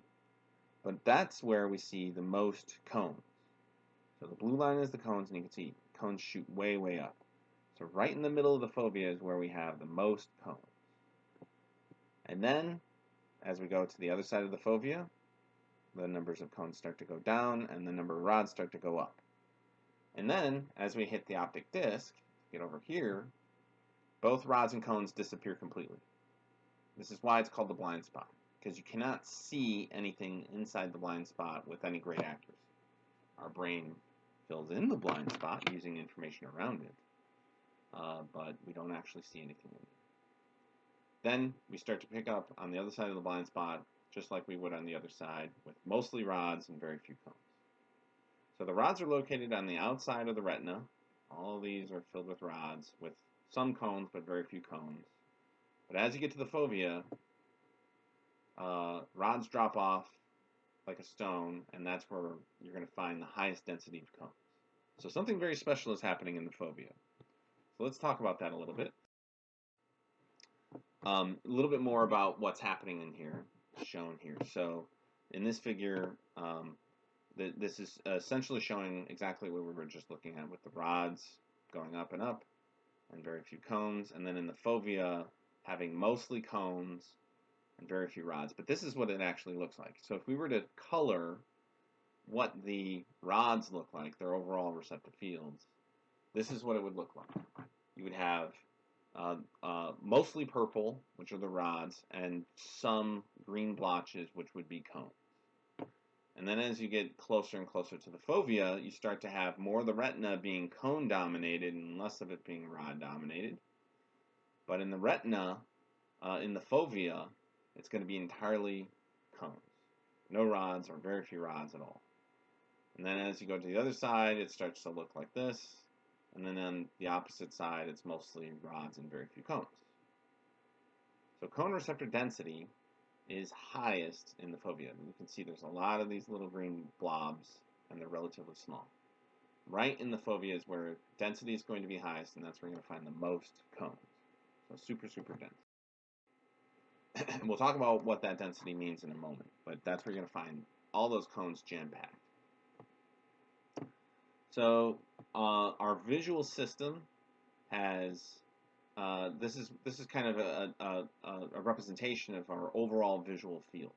But that's where we see the most cones. So the blue line is the cones, and you can see cones shoot way, way up. So right in the middle of the fovea is where we have the most cones. And then, as we go to the other side of the fovea, the numbers of cones start to go down, and the number of rods start to go up. And then, as we hit the optic disc, get over here, both rods and cones disappear completely. This is why it's called the blind spot, because you cannot see anything inside the blind spot with any great accuracy. Our brain fills in the blind spot using information around it, but we don't actually see anything in it. Then we start to pick up on the other side of the blind spot, just like we would on the other side, with mostly rods and very few cones. So the rods are located on the outside of the retina. All of these are filled with rods, with some cones, but very few cones. But as you get to the fovea, rods drop off like a stone, and that's where you're going to find the highest density of cones. So something very special is happening in the fovea. So let's talk about that a little bit. A little bit more about what's happening in here, shown here. So in this figure, this is essentially showing exactly what we were just looking at, with the rods going up and very few cones, and then in the fovea having mostly cones and very few rods. But this is what it actually looks like. So if we were to color what the rods look like, their overall receptive fields, this is what it would look like. You would have mostly purple, which are the rods, and some green blotches, which would be cones. And then as you get closer and closer to the fovea, you start to have more of the retina being cone dominated and less of it being rod dominated. But in the retina, in the fovea, it's going to be entirely cones. No rods or very few rods at all. And then as you go to the other side, it starts to look like this. And then on the opposite side, it's mostly rods and very few cones. So cone receptor density is highest in the fovea. You can see there's a lot of these little green blobs, and they're relatively small. Right in the fovea is where density is going to be highest, and that's where you're going to find the most cones. So super, super dense. We'll talk about what that density means in a moment, but that's where you're going to find all those cones jam-packed. So our visual system has this is kind of a representation of our overall visual field.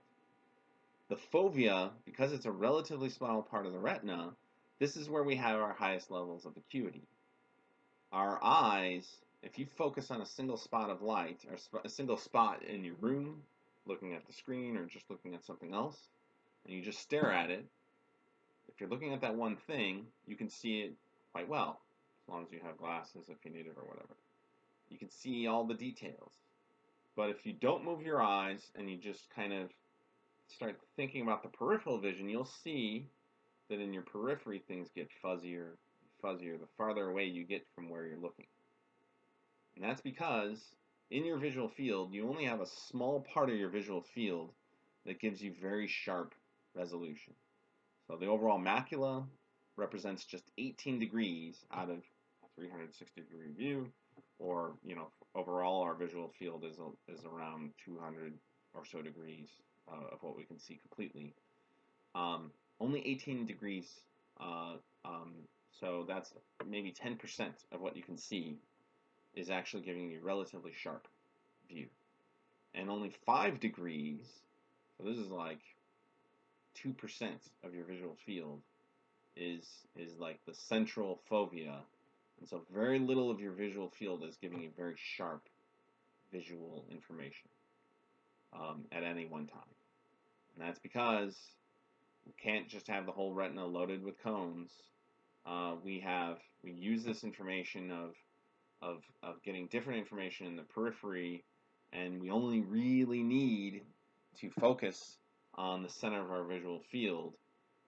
The fovea, because it's a relatively small part of the retina, this is where we have our highest levels of acuity. Our eyes, if you focus on a single spot of light, or a single spot in your room, looking at the screen or just looking at something else, and you just stare at it, if you're looking at that one thing, you can see it quite well, as long as you have glasses if you need it or whatever. You can see all the details. But if you don't move your eyes and you just kind of start thinking about the peripheral vision, you'll see that in your periphery things get fuzzier and fuzzier the farther away you get from where you're looking. And that's because in your visual field, you only have a small part of your visual field that gives you very sharp resolution. So the overall macula represents just 18 degrees out of a 360-degree view, or overall our visual field is around 200 or so degrees of what we can see completely. Only 18 degrees, so that's maybe 10% of what you can see is actually giving you a relatively sharp view. And only 5 degrees, so this is like 2% of your visual field, is like the central fovea. And so very little of your visual field is giving you very sharp visual information at any one time. And that's because we can't just have the whole retina loaded with cones. We use this information of getting different information in the periphery, and we only really need to focus on the center of our visual field,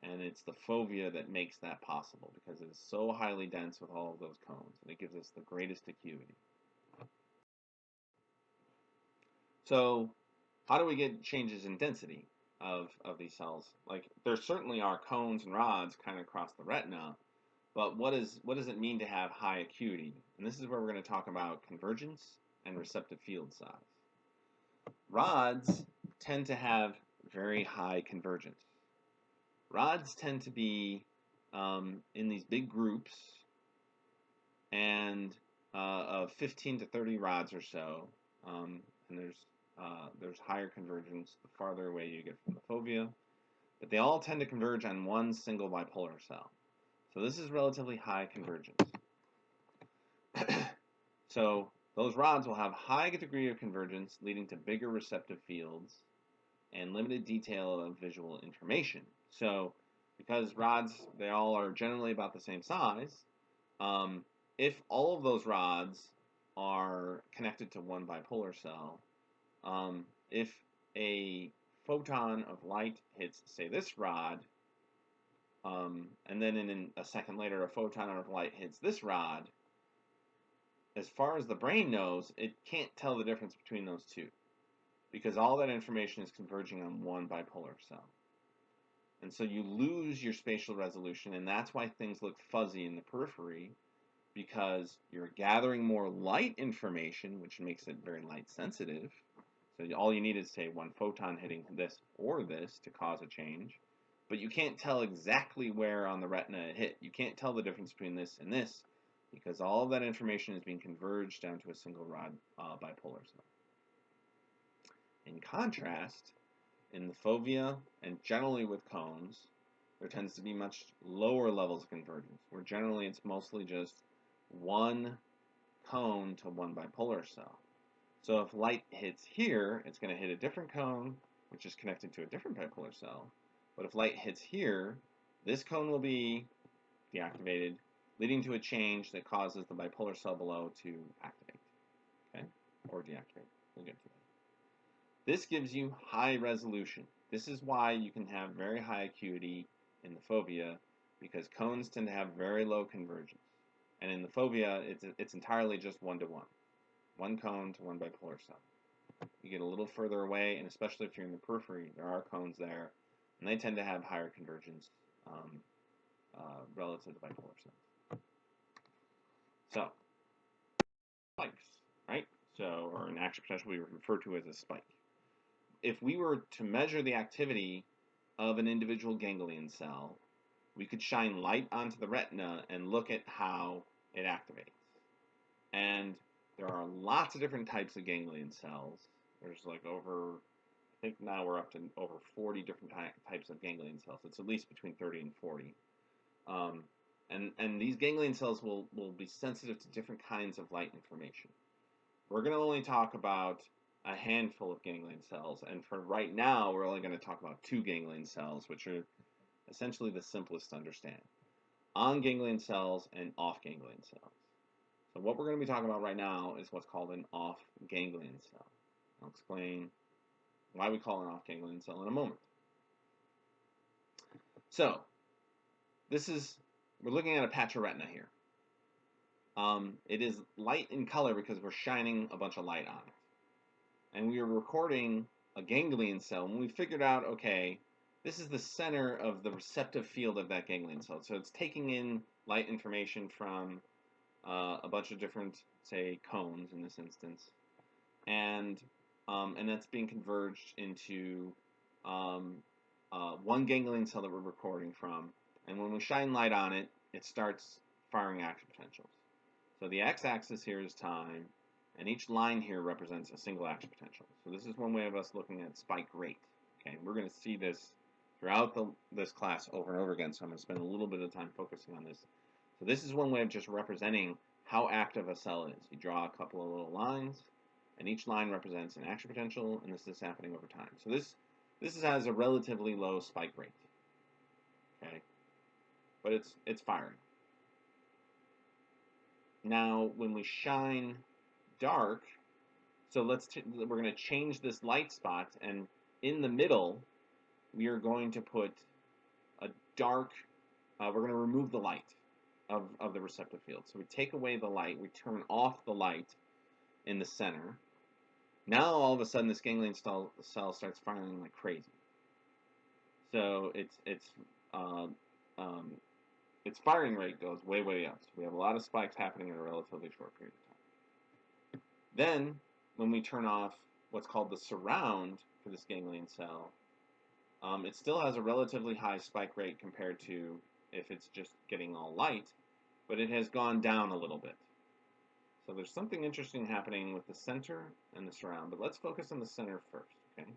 and it's the fovea that makes that possible because it is so highly dense with all of those cones, and it gives us the greatest acuity. So how do we get changes in density of these cells? Like, there certainly are cones and rods kind of across the retina, but what does it mean to have high acuity? And this is where we're going to talk about convergence and receptive field size. Rods tend to have very high convergence. Rods tend to be in these big groups, and of 15 to 30 rods or so, and there's higher convergence the farther away you get from the fovea, but they all tend to converge on one single bipolar cell. So this is relatively high convergence. So those rods will have high degree of convergence, leading to bigger receptive fields and limited detail of visual information. So because rods, they all are generally about the same size, if all of those rods are connected to one bipolar cell, if a photon of light hits, say, this rod, and then in a second later a photon of light hits this rod, as far as the brain knows, it can't tell the difference between those two, because all that information is converging on one bipolar cell. And so you lose your spatial resolution, and that's why things look fuzzy in the periphery, because you're gathering more light information, which makes it very light sensitive. So all you need is, say, one photon hitting this or this to cause a change, but you can't tell exactly where on the retina it hit. You can't tell the difference between this and this, because all of that information is being converged down to a single rod bipolar cell. In contrast, in the fovea and generally with cones, there tends to be much lower levels of convergence, where generally it's mostly just one cone to one bipolar cell. So if light hits here, it's going to hit a different cone, which is connected to a different bipolar cell. But if light hits here, this cone will be deactivated, leading to a change that causes the bipolar cell below to activate, okay, or deactivate. We'll get to that. This gives you high resolution. This is why you can have very high acuity in the fovea, because cones tend to have very low convergence. And in the fovea, it's entirely just one-to-one. One cone to one bipolar cell. You get a little further away, and especially if you're in the periphery, there are cones there, and they tend to have higher convergence relative to bipolar cells. So, spikes, right? So, or an action potential we refer to as a spike. If we were to measure the activity of an individual ganglion cell, we could shine light onto the retina and look at how it activates. And there are lots of different types of ganglion cells. There's like over, I think now we're up to over 40 different types of ganglion cells. It's at least between 30 and 40. And these ganglion cells will be sensitive to different kinds of light information. We're going to only talk about a handful of ganglion cells, and for right now, we're only going to talk about 2 ganglion cells, which are essentially the simplest to understand. On ganglion cells and off ganglion cells. So what we're going to be talking about right now is what's called an off ganglion cell. I'll explain why we call it an off ganglion cell in a moment. So, we're looking at a patch of retina here. It is light in color because we're shining a bunch of light on it. And we are recording a ganglion cell, and we figured out, okay, this is the center of the receptive field of that ganglion cell. So it's taking in light information from a bunch of different, say, cones in this instance, and that's being converged into one ganglion cell that we're recording from. And when we shine light on it, it starts firing action potentials. So the x-axis here is time, and each line here represents a single action potential. So this is one way of us looking at spike rate. Okay, we're going to see this throughout this class over and over again, so I'm going to spend a little bit of time focusing on this. So this is one way of just representing how active a cell is. You draw a couple of little lines, and each line represents an action potential, and this is happening over time. So this has a relatively low spike rate. Okay, but it's firing. Now, when we shine dark, so we're going to change this light spot, and in the middle, we are going to put a dark. We're going to remove the light of the receptive field. So we take away the light, we turn off the light in the center. Now all of a sudden, this ganglion cell starts firing like crazy. So its firing rate goes way up. So we have a lot of spikes happening in a relatively short period of time. Then, when we turn off what's called the surround for this ganglion cell, it still has a relatively high spike rate compared to if it's just getting all light, but it has gone down a little bit. So there's something interesting happening with the center and the surround, but let's focus on the center first, okay?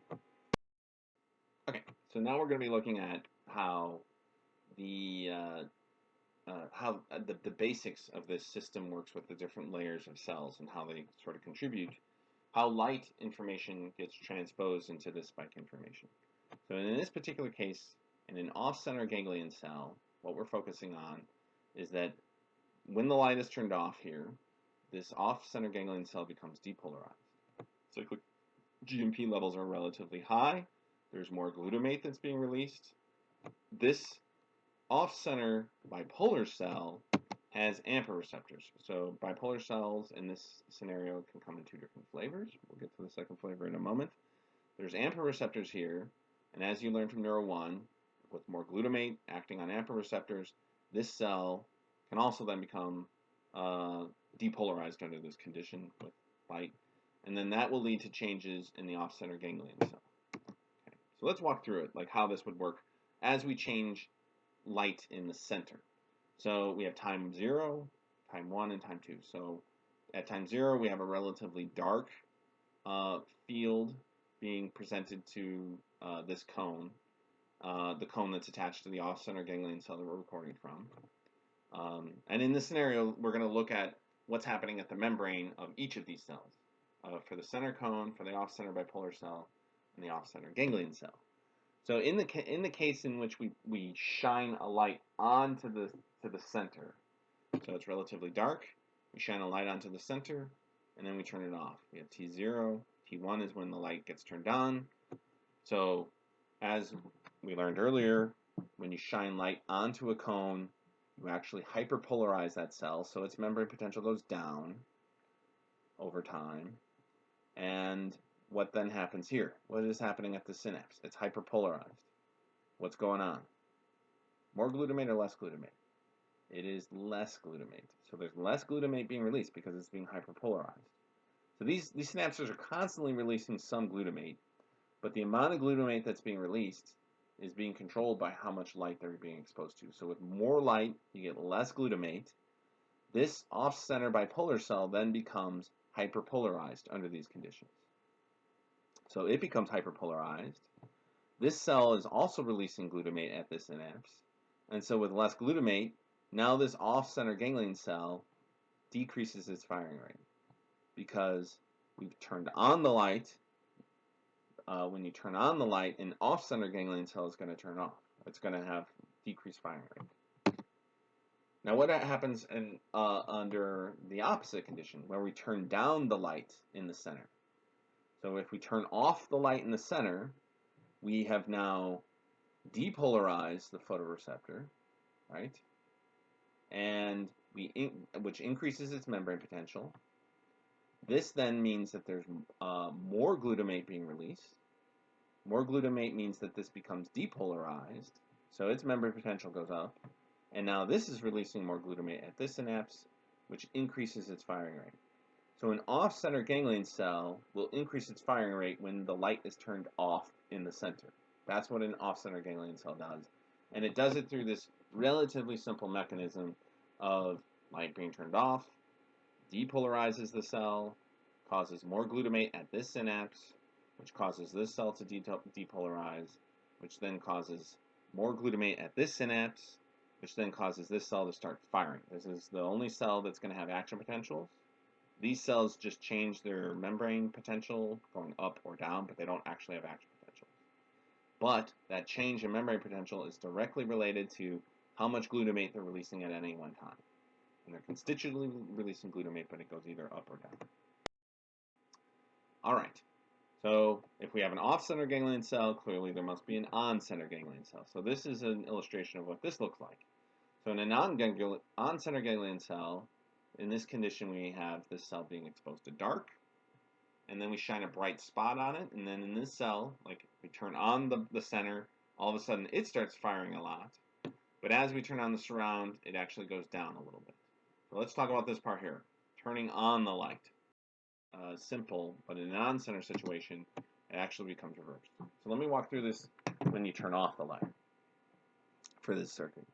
Okay, so now we're going to be looking at how the basics of this system works with the different layers of cells and how they sort of contribute, how light information gets transposed into this spike information. So in this particular case, in an off-center ganglion cell, what we're focusing on is that when the light is turned off here, this off-center ganglion cell becomes depolarized. Cyclic GMP levels are relatively high. There's more glutamate that's being released. This off-center bipolar cell has AMPA receptors. So bipolar cells in this scenario can come in 2 different flavors. We'll get to the second flavor in a moment. There's AMPA receptors here, and as you learned from Neuro 1, with more glutamate acting on AMPA receptors, this cell can also then become depolarized under this condition with light, and then that will lead to changes in the off-center ganglion cell. Okay. So let's walk through it, like how this would work as we change light in the center. So we have time 0, time 1, and time 2. So at time 0, we have a relatively dark field being presented to this cone, the cone that's attached to the off-center ganglion cell that we're recording from. And in this scenario, we're going to look at what's happening at the membrane of each of these cells, for the center cone, for the off-center bipolar cell, and the off-center ganglion cell. So in the case in which we shine a light onto the center, so it's relatively dark, we shine a light onto the center, and then we turn it off. We have T0, T1 is when the light gets turned on. So as we learned earlier, when you shine light onto a cone, you actually hyperpolarize that cell, so its membrane potential goes down over time. And what then happens here? What is happening at the synapse? It's hyperpolarized. What's going on? More glutamate or less glutamate? It is less glutamate. So there's less glutamate being released because it's being hyperpolarized. So these synapses are constantly releasing some glutamate, but the amount of glutamate that's being released is being controlled by how much light they're being exposed to. So with more light, you get less glutamate. This off-center bipolar cell then becomes hyperpolarized under these conditions. So it becomes hyperpolarized. This cell is also releasing glutamate at this synapse. And so with less glutamate, now this off-center ganglion cell decreases its firing rate because we've turned on the light. When you turn on the light, an off-center ganglion cell is going to turn off. It's going to have decreased firing rate. Now what happens under the opposite condition, where we turn down the light in the center? So if we turn off the light in the center, we have now depolarized the photoreceptor, right? And which increases its membrane potential. This then means that there's more glutamate being released. More glutamate means that this becomes depolarized, so its membrane potential goes up. And now this is releasing more glutamate at this synapse, which increases its firing rate. So an off-center ganglion cell will increase its firing rate when the light is turned off in the center. That's what an off-center ganglion cell does. And it does it through this relatively simple mechanism of light being turned off, depolarizes the cell, causes more glutamate at this synapse, which causes this cell to depolarize, which then causes more glutamate at this synapse, which then causes this cell to start firing. This is the only cell that's going to have action potentials. These cells just change their membrane potential going up or down, but they don't actually have action potential. But that change in membrane potential is directly related to how much glutamate they're releasing at any one time. And they're constitutively releasing glutamate, but it goes either up or down. All right. So if we have an off-center ganglion cell, clearly there must be an on-center ganglion cell. So this is an illustration of what this looks like. So in a on-center ganglion cell, in this condition we have this cell being exposed to dark, and then we shine a bright spot on it, and then in this cell, like we turn on the center, all of a sudden it starts firing a lot. But as we turn on the surround, it actually goes down a little bit. So let's talk about this part here, turning on the light. Simple, but in a non-center situation, it actually becomes reversed. So let me walk through this when you turn off the light for this circuit.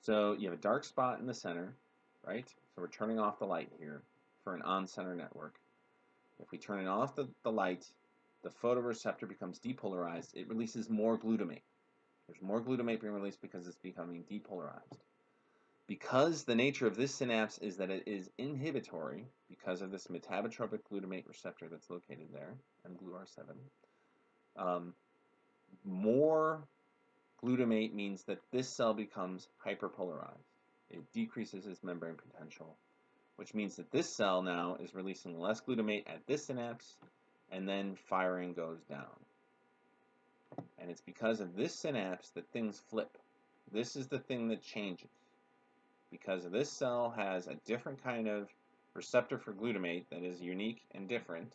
So you have a dark spot in the center, right? So we're turning off the light here for an on-center network. If we turn off the light, the photoreceptor becomes depolarized. It releases more glutamate. There's more glutamate being released because it's becoming depolarized. Because the nature of this synapse is that it is inhibitory, because of this metabotropic glutamate receptor that's located there, mGluR7, more glutamate means that this cell becomes hyperpolarized. It decreases its membrane potential, which means that this cell now is releasing less glutamate at this synapse, and then firing goes down. And it's because of this synapse that things flip. This is the thing that changes. Because this cell has a different kind of receptor for glutamate that is unique and different,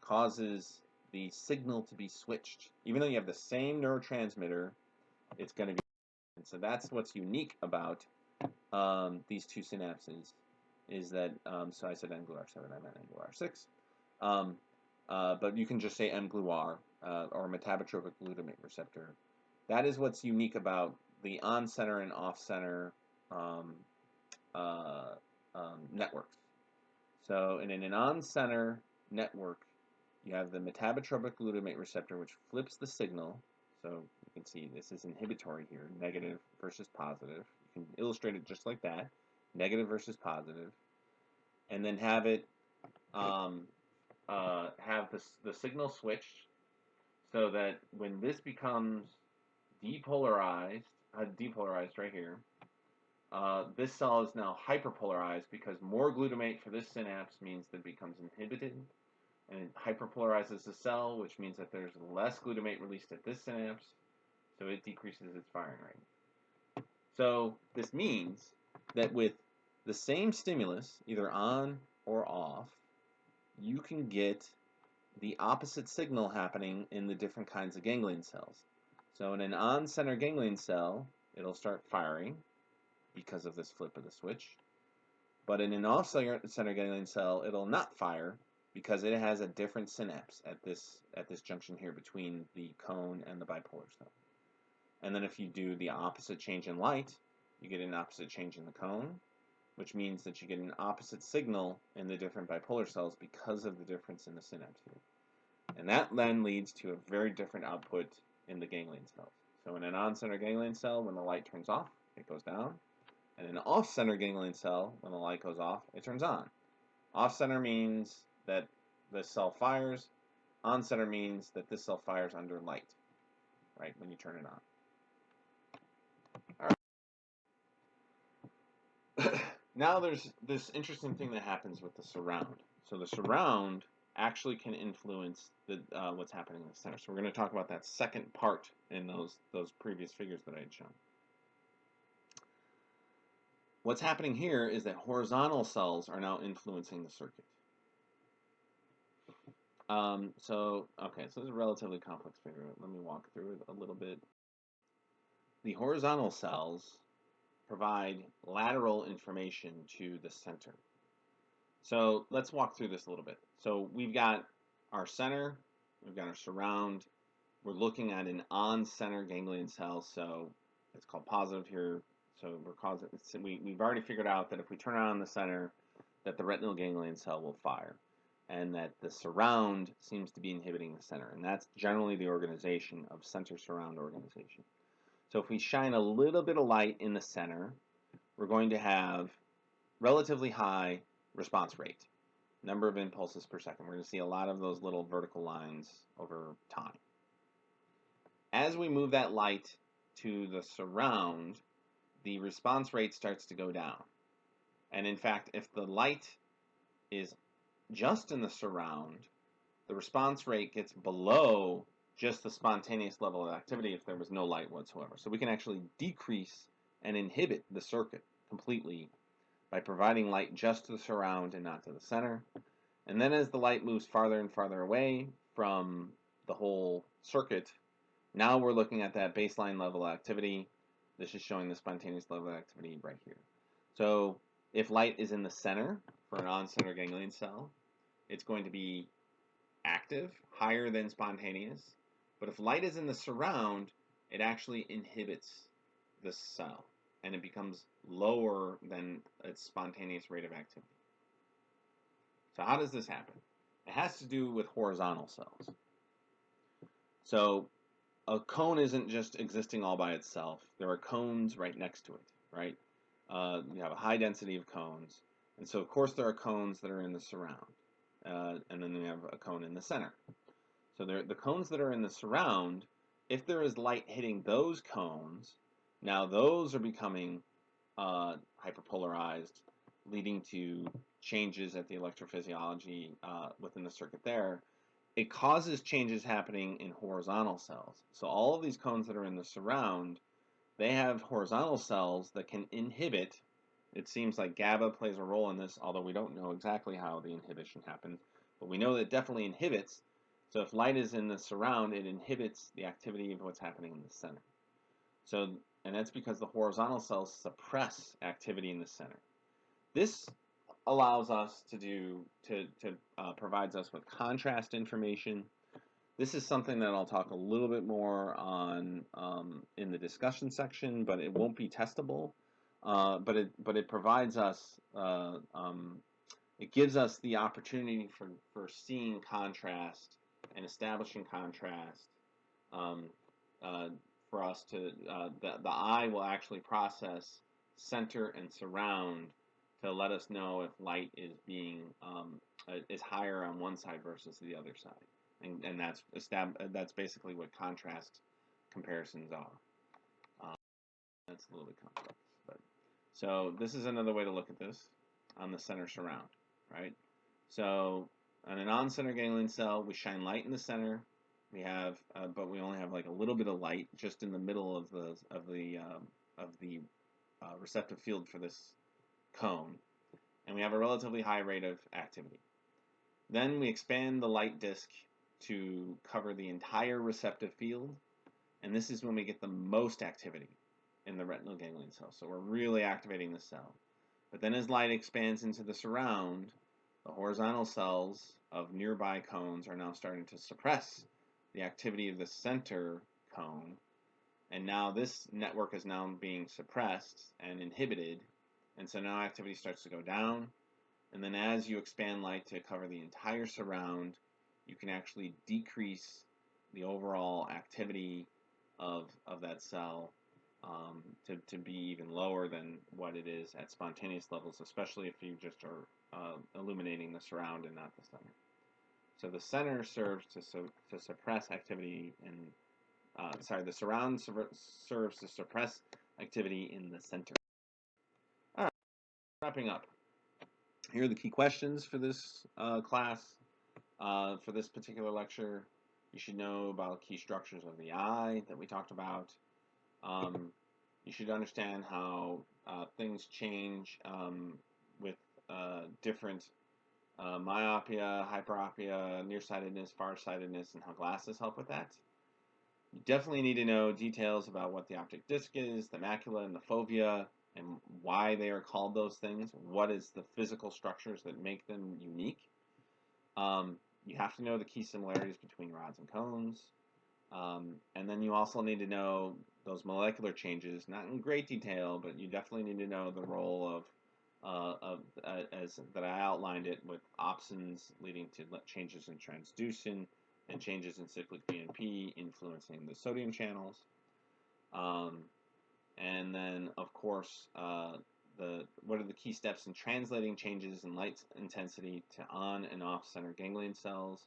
causes the signal to be switched. Even though you have the same neurotransmitter, it's going to be. And so that's what's unique about these two synapses, is that, so I said mGluR7, I meant mGluR6. But you can just say mGluR, or metabotropic glutamate receptor. That is what's unique about the on-center and off-center networks. So in an on-center network, you have the metabotropic glutamate receptor, which flips the signal. So you can see this is inhibitory here, negative versus positive. You can illustrate it just like that, negative versus positive, and then have it have the signal switched so that when this becomes depolarized right here, this cell is now hyperpolarized because more glutamate for this synapse means that it becomes inhibited, and it hyperpolarizes the cell, which means that there's less glutamate released at this synapse, so it decreases its firing rate. So this means that with the same stimulus, either on or off, you can get the opposite signal happening in the different kinds of ganglion cells. So in an on-center ganglion cell, it'll start firing because of this flip of the switch. But in an off-center ganglion cell, it'll not fire because it has a different synapse at this junction here between the cone and the bipolar cell. And then if you do the opposite change in light, you get an opposite change in the cone, which means that you get an opposite signal in the different bipolar cells because of the difference in the synapse here. And that then leads to a very different output in the ganglion cells. So in an on-center ganglion cell, when the light turns off, it goes down. And in an off-center ganglion cell, when the light goes off, it turns on. Off-center means that the cell fires. On-center means that this cell fires under light, right, when you turn it on. All right. Now there's this interesting thing that happens with the surround. So the surround actually can influence what's happening in the center. So we're going to talk about that second part in those previous figures that I had shown. What's happening here is that horizontal cells are now influencing the circuit. So this is a relatively complex figure. Let me walk through it a little bit. The horizontal cells provide lateral information to the center. So let's walk through this a little bit. So we've got our center, we've got our surround. We're looking at an on-center ganglion cell, so it's called positive here. So we've already figured out that if we turn on the center, that the retinal ganglion cell will fire, and that the surround seems to be inhibiting the center, and that's generally the organization of center-surround organization. So if we shine a little bit of light in the center, we're going to have relatively high response rate, number of impulses per second. We're going to see a lot of those little vertical lines over time. As we move that light to the surround, the response rate starts to go down. And in fact, if the light is just in the surround, the response rate gets below just the spontaneous level of activity if there was no light whatsoever. So we can actually decrease and inhibit the circuit completely by providing light just to the surround and not to the center. And then as the light moves farther and farther away from the whole circuit, now we're looking at that baseline level of activity. This is showing the spontaneous level of activity right here. So if light is in the center for an on-center ganglion cell, it's going to be active, higher than spontaneous. But if light is in the surround, it actually inhibits the cell, and it becomes lower than its spontaneous rate of activity. So how does this happen? It has to do with horizontal cells. So a cone isn't just existing all by itself. There are cones right next to it, right? You have a high density of cones. And so, of course, there are cones that are in the surround. And then you have a cone in the center. So the cones that are in the surround, if there is light hitting those cones, now those are becoming hyperpolarized, leading to changes at the electrophysiology within the circuit there. It causes changes happening in horizontal cells. So all of these cones that are in the surround, they have horizontal cells that can inhibit. It seems like GABA plays a role in this, although we don't know exactly how the inhibition happens. But we know that it definitely inhibits. So if light is in the surround, it inhibits the activity of what's happening in the center. So, and that's because the horizontal cells suppress activity in the center. This allows us provides us with contrast information. This is something that I'll talk a little bit more on in the discussion section, but it won't be testable. But it provides us, it gives us the opportunity for seeing contrast and establishing contrast. For us to, the eye will actually process center and surround to let us know if light is being is higher on one side versus the other side, and that's basically what contrast comparisons are. That's a little bit complex, but so this is another way to look at this on the center surround, right? So On a non-center ganglion cell, we shine light in the center. We have, but we only have like a little bit of light just in the middle of the receptive field for this cone, and we have a relatively high rate of activity. Then we expand the light disk to cover the entire receptive field, and this is when we get the most activity in the retinal ganglion cell. So we're really activating the cell. But then as light expands into the surround, the horizontal cells of nearby cones are now starting to suppress the activity of the center cone, and now this network is now being suppressed and inhibited, and so now activity starts to go down, and then as you expand light to cover the entire surround, you can actually decrease the overall activity of that cell to be even lower than what it is at spontaneous levels, especially if you just are illuminating the surround and not the center. So the center serves to suppress activity in, the surround serves to suppress activity in the center. All right, wrapping up. Here are the key questions for this class. For this particular lecture, you should know about key structures of the eye that we talked about. You should understand how things change with different myopia, hyperopia, nearsightedness, farsightedness, and how glasses help with that. You definitely need to know details about what the optic disc is, the macula, and the fovea, and why they are called those things. What is the physical structures that make them unique? You have to know the key similarities between rods and cones. And then you also need to know those molecular changes, not in great detail, but you definitely need to know the role as that I outlined it, with opsins leading to changes in transduction and changes in cyclic BNP influencing the sodium channels. And then, of course, what are the key steps in translating changes in light intensity to on and off center ganglion cells?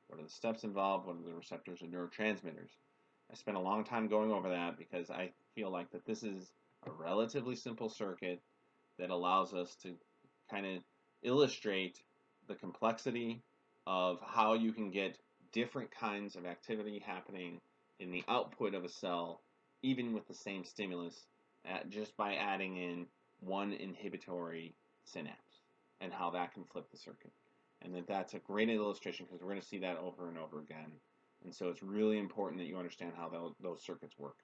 What are the steps involved? What are the receptors and neurotransmitters? I spent a long time going over that because I feel like that this is a relatively simple circuit that allows us to kind of illustrate the complexity of how you can get different kinds of activity happening in the output of a cell, even with the same stimulus, just by adding in one inhibitory synapse, and how that can flip the circuit. And that's a great illustration because we're going to see that over and over again. And so it's really important that you understand how those circuits work.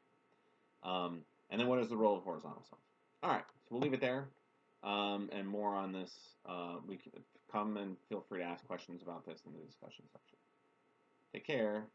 And then what is the role of horizontal cells? All right, so we'll leave it there. And more on this, we can come and feel free to ask questions about this in the discussion section. Take care.